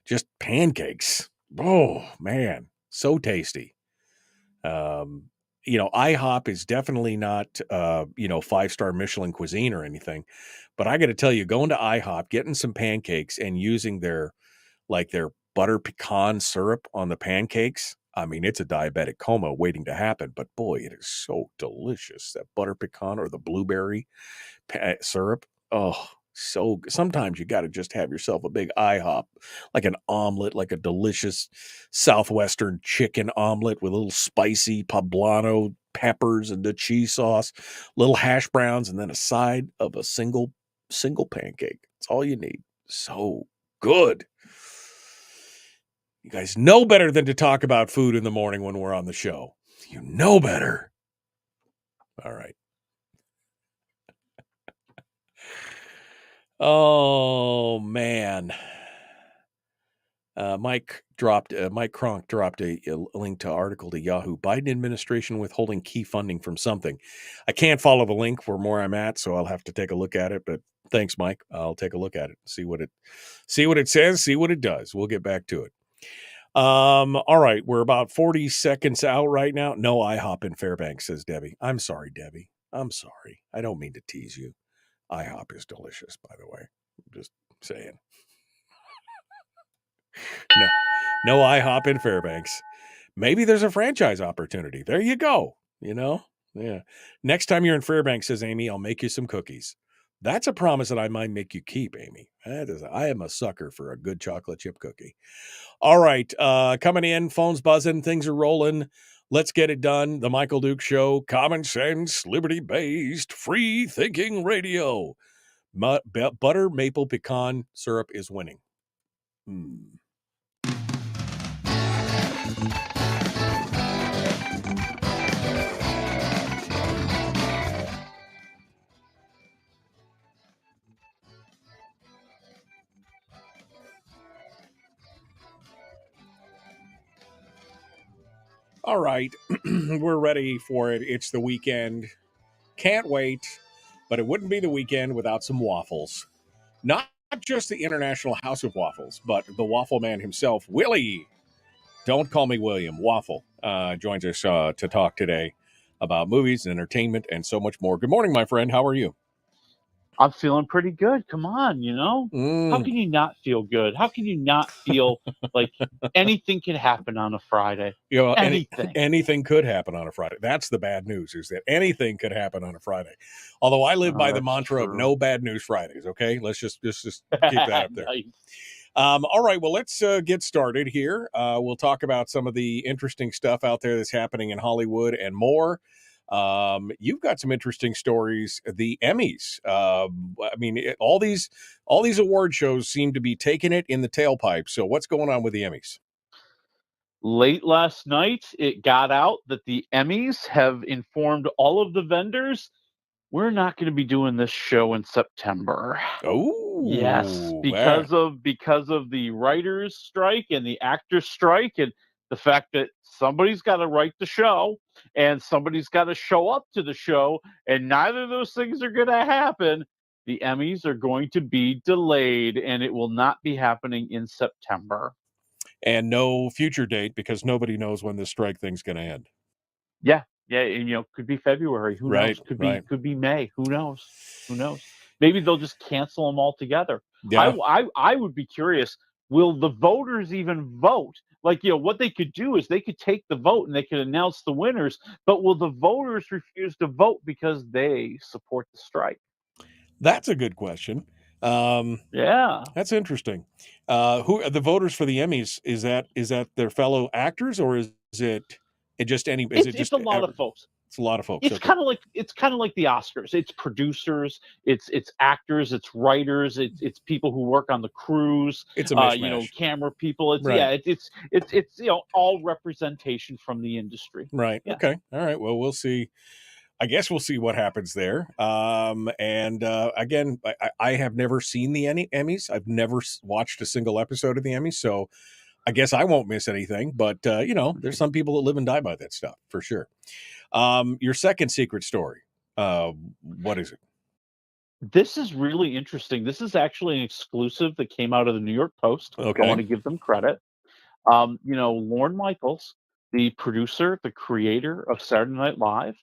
Just pancakes. Oh, man. So tasty. IHOP is definitely not, 5-star Michelin cuisine or anything. But I got to tell you, going to IHOP, getting some pancakes and using their butter pecan syrup on the pancakes. I mean, it's a diabetic coma waiting to happen, but boy, it is so delicious. That butter pecan or the blueberry syrup. Oh, so sometimes you got to just have yourself a big IHOP, like an omelet, like a delicious Southwestern chicken omelet with a little spicy poblano peppers and the cheese sauce, little hash browns, and then a side of a single pancake. That's all you need. So good. You guys know better than to talk about food in the morning when we're on the show. You know better. All right. Oh, man. Mike Cronk dropped a link to article to Yahoo. Biden administration withholding key funding from something. I can't follow the link for where I'm at, so I'll have to take a look at it. But thanks, Mike. I'll take a look at it. See what it says. See what it does. We'll get back to it. All right. We're about 40 seconds out right now. No IHOP in Fairbanks, says Debbie. I'm sorry, Debbie. I'm sorry. I don't mean to tease you. IHOP is delicious, by the way. I'm just saying. No IHOP in Fairbanks. Maybe there's a franchise opportunity. There you go. Yeah. Next time you're in Fairbanks, says Amy, I'll make you some cookies. That's a promise that I might make you keep, Amy. I am a sucker for a good chocolate chip cookie. All right. Coming in, phones buzzing, things are rolling. Let's get it done. The Michael Duke Show, common sense, liberty-based, free-thinking radio. Butter maple pecan syrup is winning. All right. We're ready for it. It's the weekend. Can't wait. But it wouldn't be the weekend without some waffles. Not just the International House of Waffles, but the waffle man himself, Willie. Don't call me William. Waffle joins us to talk today about movies and entertainment and so much more. Good morning, my friend. How are you? I'm feeling pretty good. Come on, How can you not feel good? How can you not feel like anything can happen on a Friday? Anything could happen on a Friday. That's the bad news, is that anything could happen on a Friday. Although I live by the mantra of no bad news Fridays, okay? Let's just keep that up there. Nice. All right, well, let's get started here. We'll talk about some of the interesting stuff out there that's happening in Hollywood and more. You've got some interesting stories. The Emmys. All these award shows seem to be taking it in the tailpipe. So what's going on with the Emmys? Late last night, it got out that the Emmys have informed all of the vendors, we're not going to be doing this show in September. Oh, yes, because of the writers' strike and the actors' strike, and the fact that somebody's got to write the show and somebody's got to show up to the show, and neither of those things are going to happen. The Emmys are going to be delayed, and it will not be happening in September. And no future date, because nobody knows when this strike thing's going to end. Yeah, and, could be February. Who knows? Could be May. Who knows? Maybe they'll just cancel them altogether. Yeah. I would be curious. Will the voters even vote? What they could do is they could take the vote and they could announce the winners, but will the voters refuse to vote because they support the strike? That's a good question. Yeah, that's interesting. Who are the voters for the Emmys? Is that their fellow actors, or is it just any? It's a lot of folks. It's a lot of folks. It's kind of like the Oscars. It's producers, it's actors, it's writers, it's people who work on the crews. It's a mishmash. Camera people. It's right. It's all representation from the industry. Right. Yeah. Okay. All right. Well, we'll see. I guess we'll see what happens there. Again, I have never seen the Emmys. I've never watched a single episode of the Emmys, so I guess I won't miss anything. But there's some people that live and die by that stuff for sure. Your second secret story. What is it? This is really interesting. This is actually an exclusive that came out of the New York Post. Okay. I want to give them credit. Lorne Michaels, the producer, the creator of Saturday Night Live,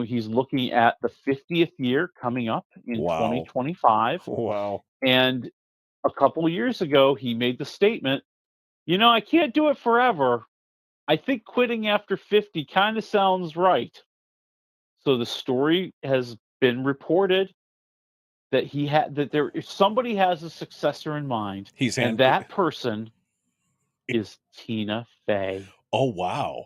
he's looking at the 50th year coming up in 2025. Wow. And a couple of years ago, he made the statement, I can't do it forever. I think quitting after 50 kind of sounds right. So the story has been reported that somebody has a successor in mind, and that person is Tina Fey. Oh, wow.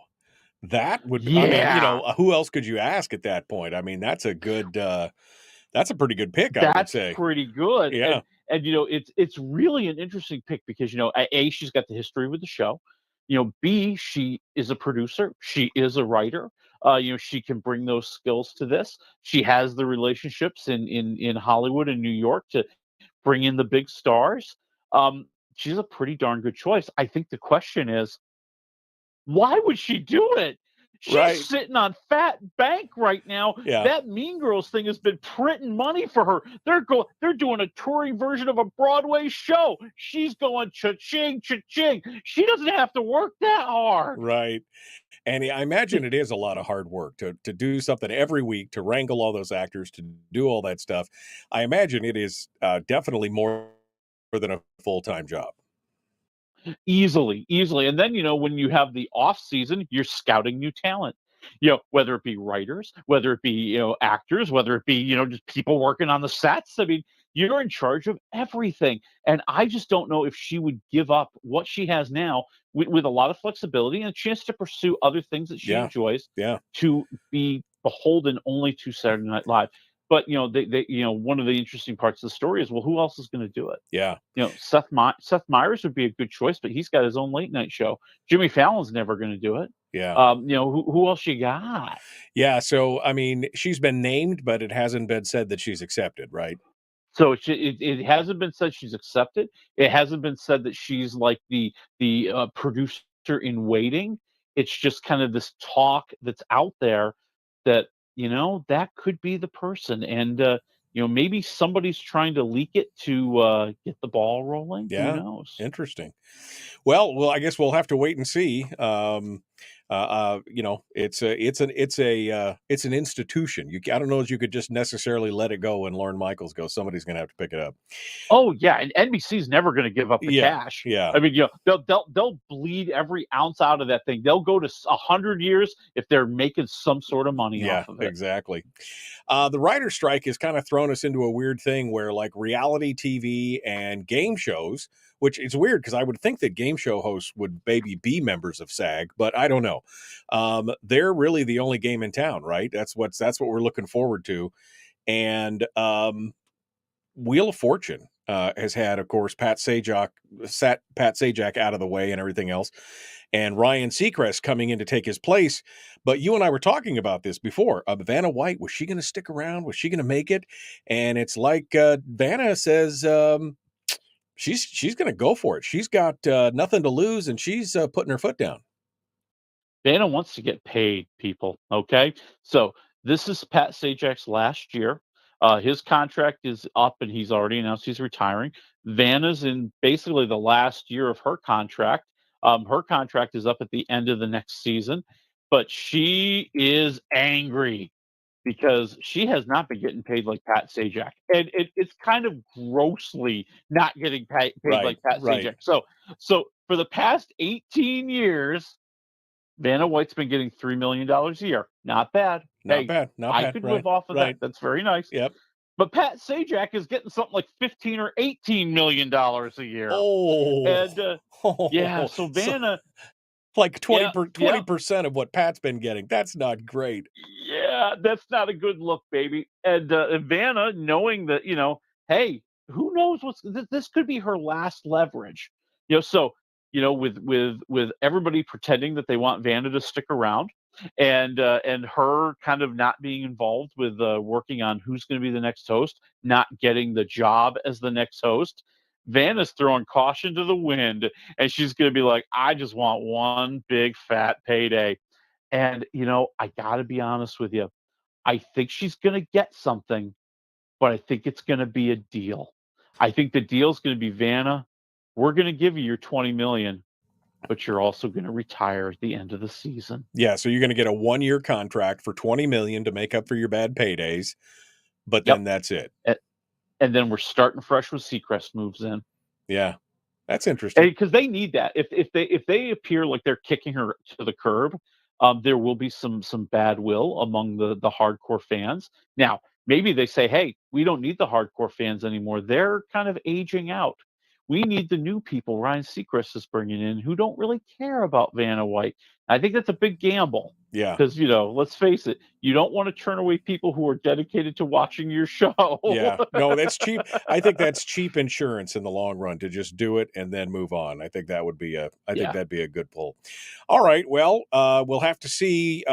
That would, who else could you ask at that point? I mean, that's a good, that's a pretty good pick, I would say. That's pretty good. Yeah. And it's really an interesting pick because, A, she's got the history with the show. B, she is a producer. She is a writer. She can bring those skills to this. She has the relationships in Hollywood and New York to bring in the big stars. She's a pretty darn good choice. I think the question is, why would she do it? She's sitting on fat bank right now. Yeah. That Mean Girls thing has been printing money for her. They're doing a touring version of a Broadway show. She's going cha-ching, cha-ching. She doesn't have to work that hard. Right. And I imagine it is a lot of hard work to do something every week, to wrangle all those actors, to do all that stuff. I imagine it is definitely more than a full-time job. Easily. And then, when you have the off season, you're scouting new talent, whether it be writers, whether it be, actors, whether it be, just people working on the sets. I mean, you're in charge of everything. And I just don't know if she would give up what she has now with a lot of flexibility and a chance to pursue other things that she enjoys to be beholden only to Saturday Night Live. But they one of the interesting parts of the story is, well, who else is going to do it? Yeah. Seth Meyers would be a good choice, but he's got his own late night show. Jimmy Fallon's never going to do it. Yeah. Who else you got? Yeah. So I mean, she's been named, but it hasn't been said that she's accepted, right? So it hasn't been said she's accepted. It hasn't been said that she's like the producer in waiting. It's just kind of this talk that's out there that that could be the person, and maybe somebody's trying to leak it to get the ball rolling. Yeah. Who knows? Interesting. Well, I guess we'll have to wait and see. It's an institution. I don't know if you could just necessarily let it go when Lorne Michaels goes. Somebody's going to have to pick it up. Oh yeah, and NBC's never going to give up the cash. Yeah. I mean, they'll bleed every ounce out of that thing. They'll go to 100 years if they're making some sort of money off of it. Exactly. The writer's strike has kind of thrown us into a weird thing where, like, reality TV and game shows, which is weird because I would think that game show hosts would maybe be members of SAG, but I don't know. They're really the only game in town, right? That's what we're looking forward to. And Wheel of Fortune has had, of course, Pat Sajak out of the way and everything else, and Ryan Seacrest coming in to take his place. But you and I were talking about this before. Vanna White, was she going to stick around? Was she going to make it? And it's like Vanna says she's going to go for it. She's got nothing to lose, and she's putting her foot down. Vanna wants to get paid, people. Okay, so this is Pat Sajak's last year. His contract is up, and he's already announced he's retiring. Vanna's in basically the last year of her contract. Her contract is up at the end of the next season, but she is angry because she has not been getting paid like Pat Sajak, and it's kind of grossly not getting paid like Pat Sajak. So for the past 18 years, Vanna White's been getting $3 million a year. Not bad. Not bad. I could live off of that. That's very nice. Yep. But Pat Sajak is getting something like $15 or $18 million a year. Oh. And yeah, so Vanna, like 20% of what Pat's been getting. That's not great. Yeah, that's not a good look, baby. And Vanna, knowing that, hey, who knows this could be her last leverage. So with everybody pretending that they want Vanna to stick around, and her kind of not being involved with working on who's going to be the next host, not getting the job as the next host. Vanna's throwing caution to the wind, and she's going to be like, I just want one big fat payday. And, I got to be honest with you. I think she's going to get something, but I think it's going to be a deal. I think the deal's going to be, Vanna, we're going to give you your $20 million, but you're also going to retire at the end of the season. Yeah, so you're going to get a 1-year contract for $20 million to make up for your bad paydays, but then that's it. And then we're starting fresh with Seacrest moves in. Yeah, that's interesting. Because they need that. If they appear like they're kicking her to the curb, there will be some bad will among the hardcore fans. Now, maybe they say, hey, we don't need the hardcore fans anymore. They're kind of aging out. We need the new people Ryan Seacrest is bringing in who don't really care about Vanna White. I think that's a big gamble. Yeah. Because, let's face it, you don't want to turn away people who are dedicated to watching your show. Yeah. No, that's cheap. I think that's cheap insurance in the long run to just do it and then move on. I think that would be that'd be a good pull. All right. Well, we'll have to see.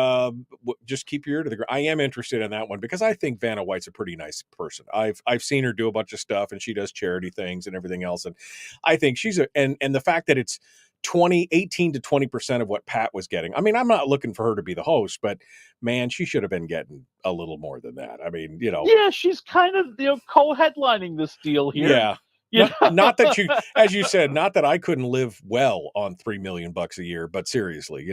Just keep your ear to the ground. I am interested in that one because I think Vanna White's a pretty nice person. I've seen her do a bunch of stuff and she does charity things and everything else. And I think she's and the fact that it's 18 to 20% of what Pat was getting. I mean, I'm not looking for her to be the host, but man, she should have been getting a little more than that. I mean, Yeah, she's kind of co-headlining this deal here. Yeah. Not that you, as you said, not that I couldn't live well on $3 million a year, but seriously,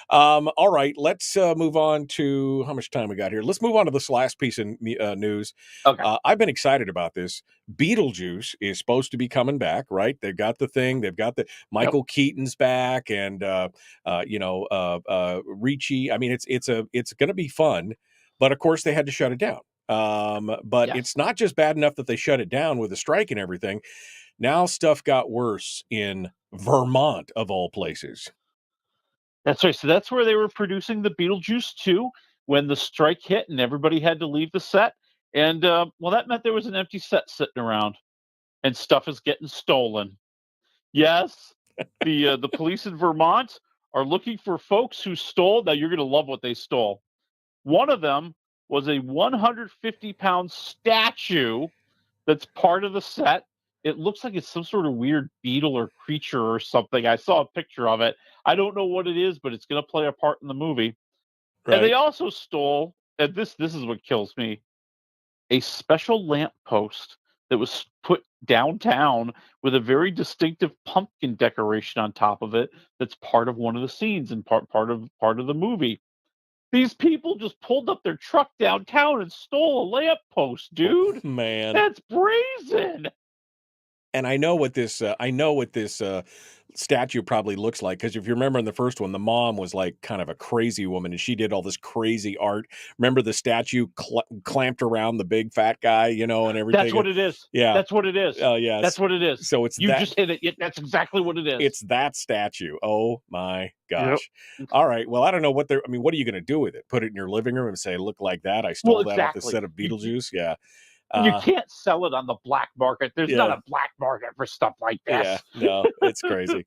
all right, let's move on to how much time we got here. Let's move on to this last piece of news. Okay. I've been excited about this. Beetlejuice is supposed to be coming back, right? They've got the thing. They've got the Michael Keaton's back, and Ricci. I mean, it's going to be fun, but of course they had to shut it down. But it's not just bad enough that they shut it down with the strike and everything. Now stuff got worse in Vermont, of all places. That's right. So that's where they were producing the Beetlejuice 2 when the strike hit and everybody had to leave the set. And, that meant there was an empty set sitting around and stuff is getting stolen. Yes, the police in Vermont are looking for folks who stole. Now, you're going to love what they stole. One of them was a 150-pound statue that's part of the set. It looks like it's some sort of weird beetle or creature or something. I saw a picture of it. I don't know what it is, but it's going to play a part in the movie. Right. And they also stole, and this is what kills me, a special lamppost that was put downtown with a very distinctive pumpkin decoration on top of it that's part of one of the scenes and part of the movie. These people just pulled up their truck downtown and stole a lamppost, dude. Oh, man, that's brazen. And I know what this statue probably looks like, because if you remember in the first one, the mom was like kind of a crazy woman, and she did all this crazy art. Remember the statue clamped around the big fat guy, and everything. That's what it is. Yeah, that's what it is. Oh, yeah, that's what it is. So it's you just hit it. That's exactly what it is. It's that statue. Oh my gosh! Yep. All right. Well, I don't know what what are you going to do with it? Put it in your living room and say, "Look like that? I stole that off the set of Beetlejuice." Yeah. You can't sell it on the black market. There's not a black market for stuff like this. Yeah, no, it's crazy.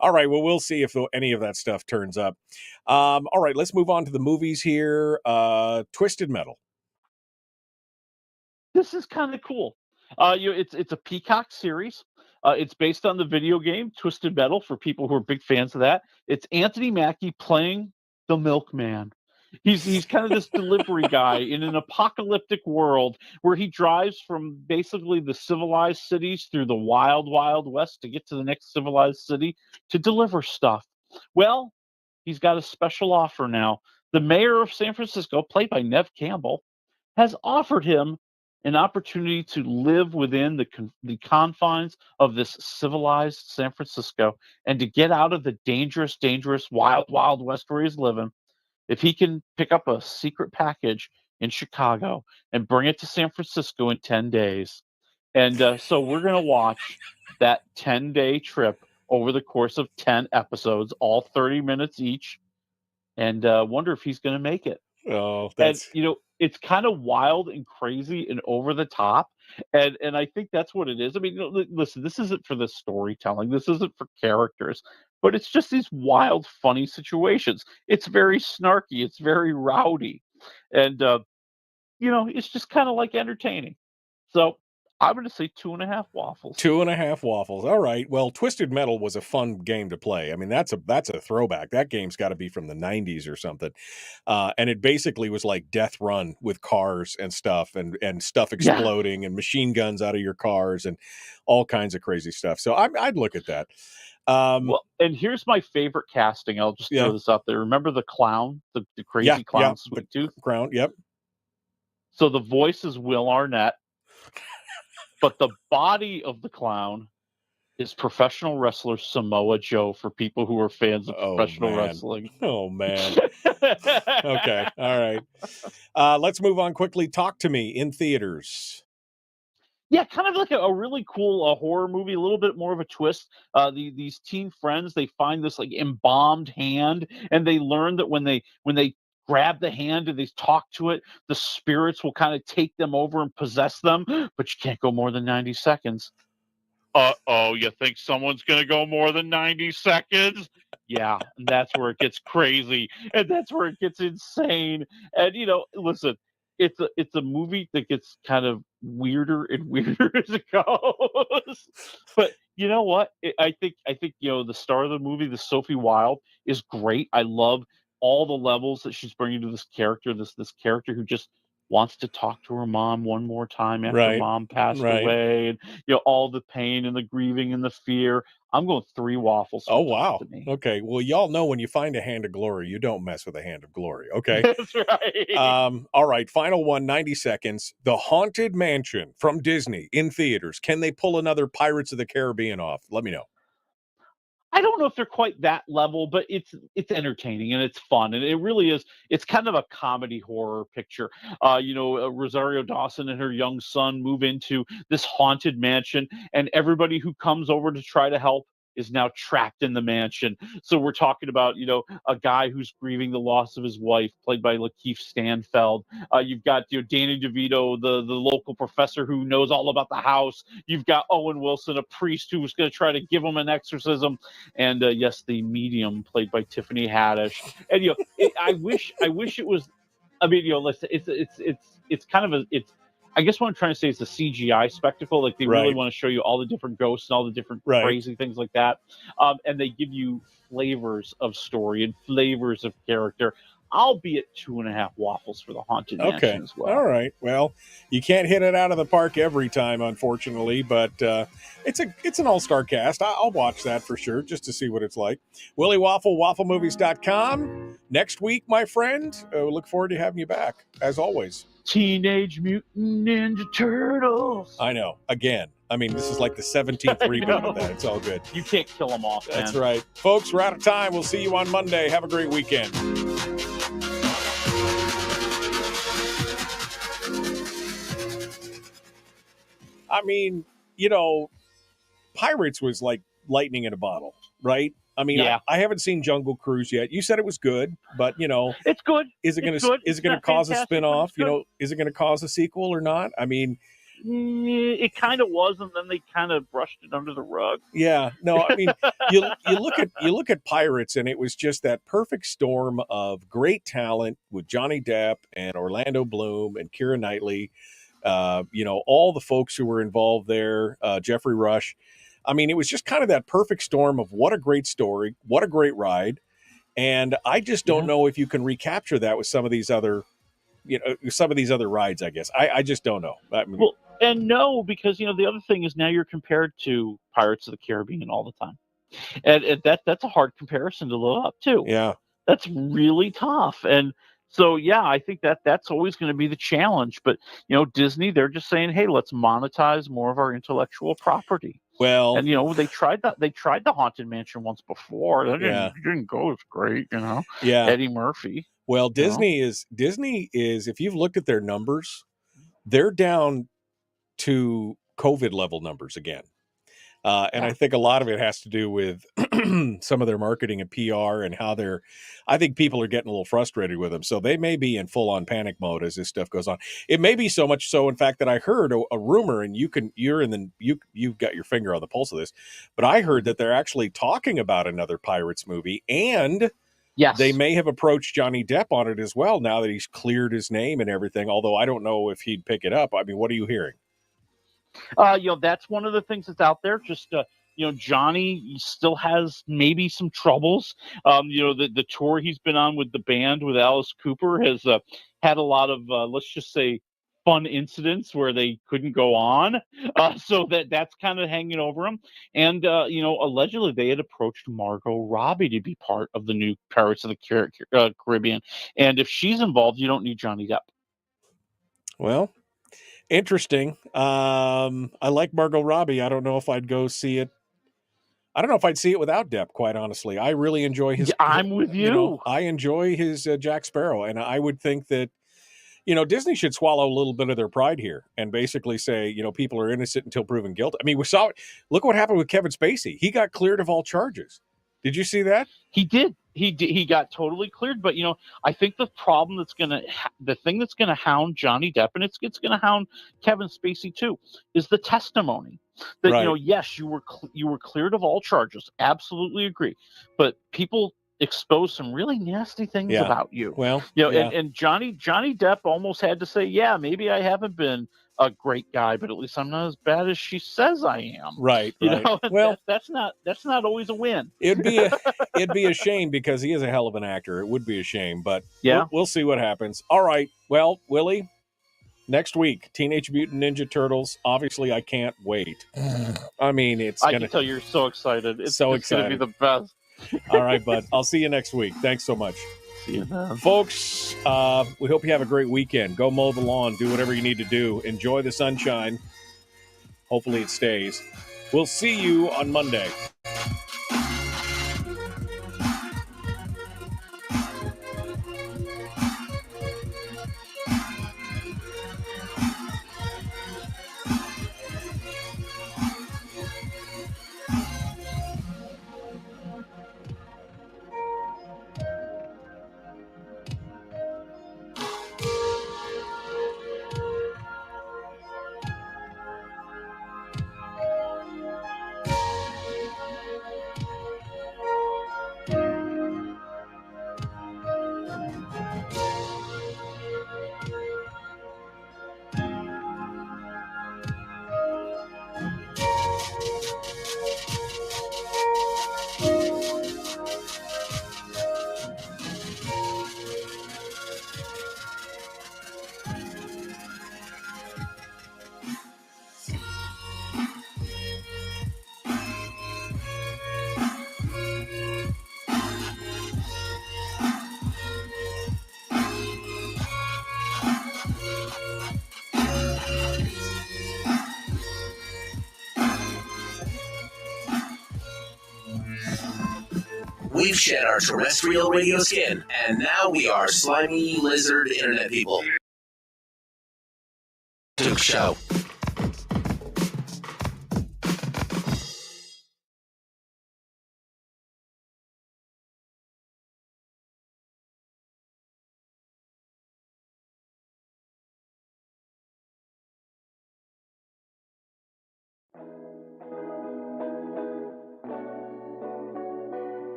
All right, well, we'll see if any of that stuff turns up. All right, let's move on to the movies here. Twisted Metal. This is kind of cool. It's a Peacock series. It's based on the video game Twisted Metal for people who are big fans of that. It's Anthony Mackie playing the Milkman. He's kind of this delivery guy in an apocalyptic world where he drives from basically the civilized cities through the wild, wild west to get to the next civilized city to deliver stuff. Well, he's got a special offer now. The mayor of San Francisco, played by Neve Campbell, has offered him an opportunity to live within the confines of this civilized San Francisco and to get out of the dangerous, wild, wild west where he's living. If he can pick up a secret package in Chicago and bring it to San Francisco in 10 days. And so we're going to watch that 10-day trip over the course of 10 episodes, all 30 minutes each, and wonder if he's going to make it. Oh, that's... And, it's kind of wild and crazy and over the top. And I think that's what it is. I mean, listen, this isn't for the storytelling. This isn't for characters, but it's just these wild, funny situations. It's very snarky. It's very rowdy, and it's just kind of like entertaining. So I'm going to say 2.5 waffles. 2.5 waffles. All right. Well, Twisted Metal was a fun game to play. I mean, that's a throwback. That game's got to be from the 90s or something. And it basically was like Death Run with cars and stuff and stuff exploding and machine guns out of your cars and all kinds of crazy stuff. So I'd look at that. Well, and here's my favorite casting. I'll just throw this out there. Remember the clown, the crazy clown, Sweet Tooth? Clown, yep. So the voice is Will Arnett, but the body of the clown is professional wrestler Samoa Joe for people who are fans of professional wrestling. Oh, man. Okay. All right. Let's move on quickly. Talk to Me in theaters. Yeah, kind of like a really cool horror movie, a little bit more of a twist. These teen friends, they find this like embalmed hand, and they learn that when they grab the hand and they talk to it, the spirits will kind of take them over and possess them, but you can't go more than 90 seconds. Uh-oh, you think someone's going to go more than 90 seconds? Yeah, and that's where it gets crazy, and that's where it gets insane. And, listen, it's a movie that gets kind of weirder and weirder as it goes. But you know what? I think the star of the movie, the Sophie Wilde, is great. I love all the levels that she's bringing to this character. This character who just wants to talk to her mom one more time after mom passed away, and all the pain and the grieving and the fear. I'm going 3 waffles. Oh, wow. Okay. Well, y'all know when you find a hand of glory, you don't mess with a hand of glory. Okay. That's right. All right. Final one, 90 seconds. The Haunted Mansion from Disney in theaters. Can they pull another Pirates of the Caribbean off? Let me know. I don't know if they're quite that level, but it's entertaining and it's fun, and it really is. It's kind of a comedy horror picture. Rosario Dawson and her young son move into this haunted mansion, and everybody who comes over to try to help is now trapped in the mansion. So we're talking about, a guy who's grieving the loss of his wife, played by Lakeith Stanfield. You've got, Danny DeVito, the local professor who knows all about the house. You've got Owen Wilson, a priest who's going to try to give him an exorcism. And yes, the medium, played by Tiffany Haddish. And, I wish it was, I mean, listen, it's kind of I guess what I'm trying to say is the CGI spectacle. Like they really want to show you all the different ghosts and all the different crazy things like that. And they give you flavors of story and flavors of character. I'll be at 2.5 waffles for the Haunted Mansion as well. All right. Well, you can't hit it out of the park every time, unfortunately, but it's an all-star cast. I'll watch that for sure, just to see what it's like. Willie Waffle, wafflemovies.com. Next week, my friend, look forward to having you back, as always. Teenage Mutant Ninja Turtles. I know. Again. I mean, this is like the 17th reboot of that. It's all good. You can't kill them off, man. That's right. Folks, we're out of time. We'll see you on Monday. Have a great weekend. I mean, Pirates was like lightning in a bottle, right? I mean, I haven't seen Jungle Cruise yet. You said it was good, but it's good. Is it going to cause a spinoff? Is it going to cause a sequel or not? I mean, it kind of was, and then they kind of brushed it under the rug. Yeah, no, I mean, you look at Pirates, and it was just that perfect storm of great talent with Johnny Depp and Orlando Bloom and Keira Knightley. All the folks who were involved there, Jeffrey Rush. I mean, it was just kind of that perfect storm of what a great story, what a great ride. And I just don't know if you can recapture that with some of these other, rides, I guess. I just don't know. I mean, well, and no, because, the other thing is now you're compared to Pirates of the Caribbean all the time. And that's a hard comparison to live up to. Yeah. That's really tough. And so, yeah, I think that's always going to be the challenge. But, Disney, they're just saying, hey, let's monetize more of our intellectual property. Well, and they tried the Haunted Mansion once before. That didn't go as great, Yeah, Eddie Murphy. Well, Disney is if you've looked at their numbers, they're down to COVID level numbers again. And I think a lot of it has to do with some of their marketing and PR and how I think people are getting a little frustrated with them. So they may be in full on panic mode as this stuff goes on. It may be so much so, in fact, that I heard a rumor, and you've got your finger on the pulse of this, but I heard that they're actually talking about another Pirates movie, and they may have approached Johnny Depp on it as well now that he's cleared his name and everything, although I don't know if he'd pick it up. I mean, what are you hearing? That's one of the things that's out there. Just Johnny still has maybe some troubles. The tour he's been on with the band with Alice Cooper has had a lot of let's just say fun incidents where they couldn't go on. So that's kind of hanging over him. And allegedly they had approached Margot Robbie to be part of the new Pirates of the Caribbean. And if she's involved, you don't need Johnny Depp. Well, interesting. I like Margot Robbie. I don't know if I'd go see it. I don't know if I'd see it without Depp, quite honestly. I really enjoy his... I'm with you. I enjoy his Jack Sparrow, and I would think that, Disney should swallow a little bit of their pride here and basically say, people are innocent until proven guilty. I mean, we saw it. Look what happened with Kevin Spacey. He got cleared of all charges. Did you see that? He did. He got totally cleared. But, I think the problem the thing that's going to hound Johnny Depp, and it's going to hound Kevin Spacey too, is the testimony. That, right. Yes, you were cleared of all charges. Absolutely agree. But people expose some really nasty things about you. Well, and Johnny Depp almost had to say, yeah, maybe I haven't been a great guy, but at least I'm not as bad as she says I am. Right. Well, that's not always a win. It'd be a shame because he is a hell of an actor. It would be a shame, but we'll see what happens. All right. Well, Willie, next week, Teenage Mutant Ninja Turtles. Obviously, I can't wait. I mean, I can tell you're so excited. It's excited. It's going to be the best. All right, bud. I'll see you next week. Thanks so much. See you then. Folks, we hope you have a great weekend. Go mow the lawn. Do whatever you need to do. Enjoy the sunshine. Hopefully it stays. We'll see you on Monday. We've shed our terrestrial radio skin, and now we are slimy lizard internet people. Duke Show.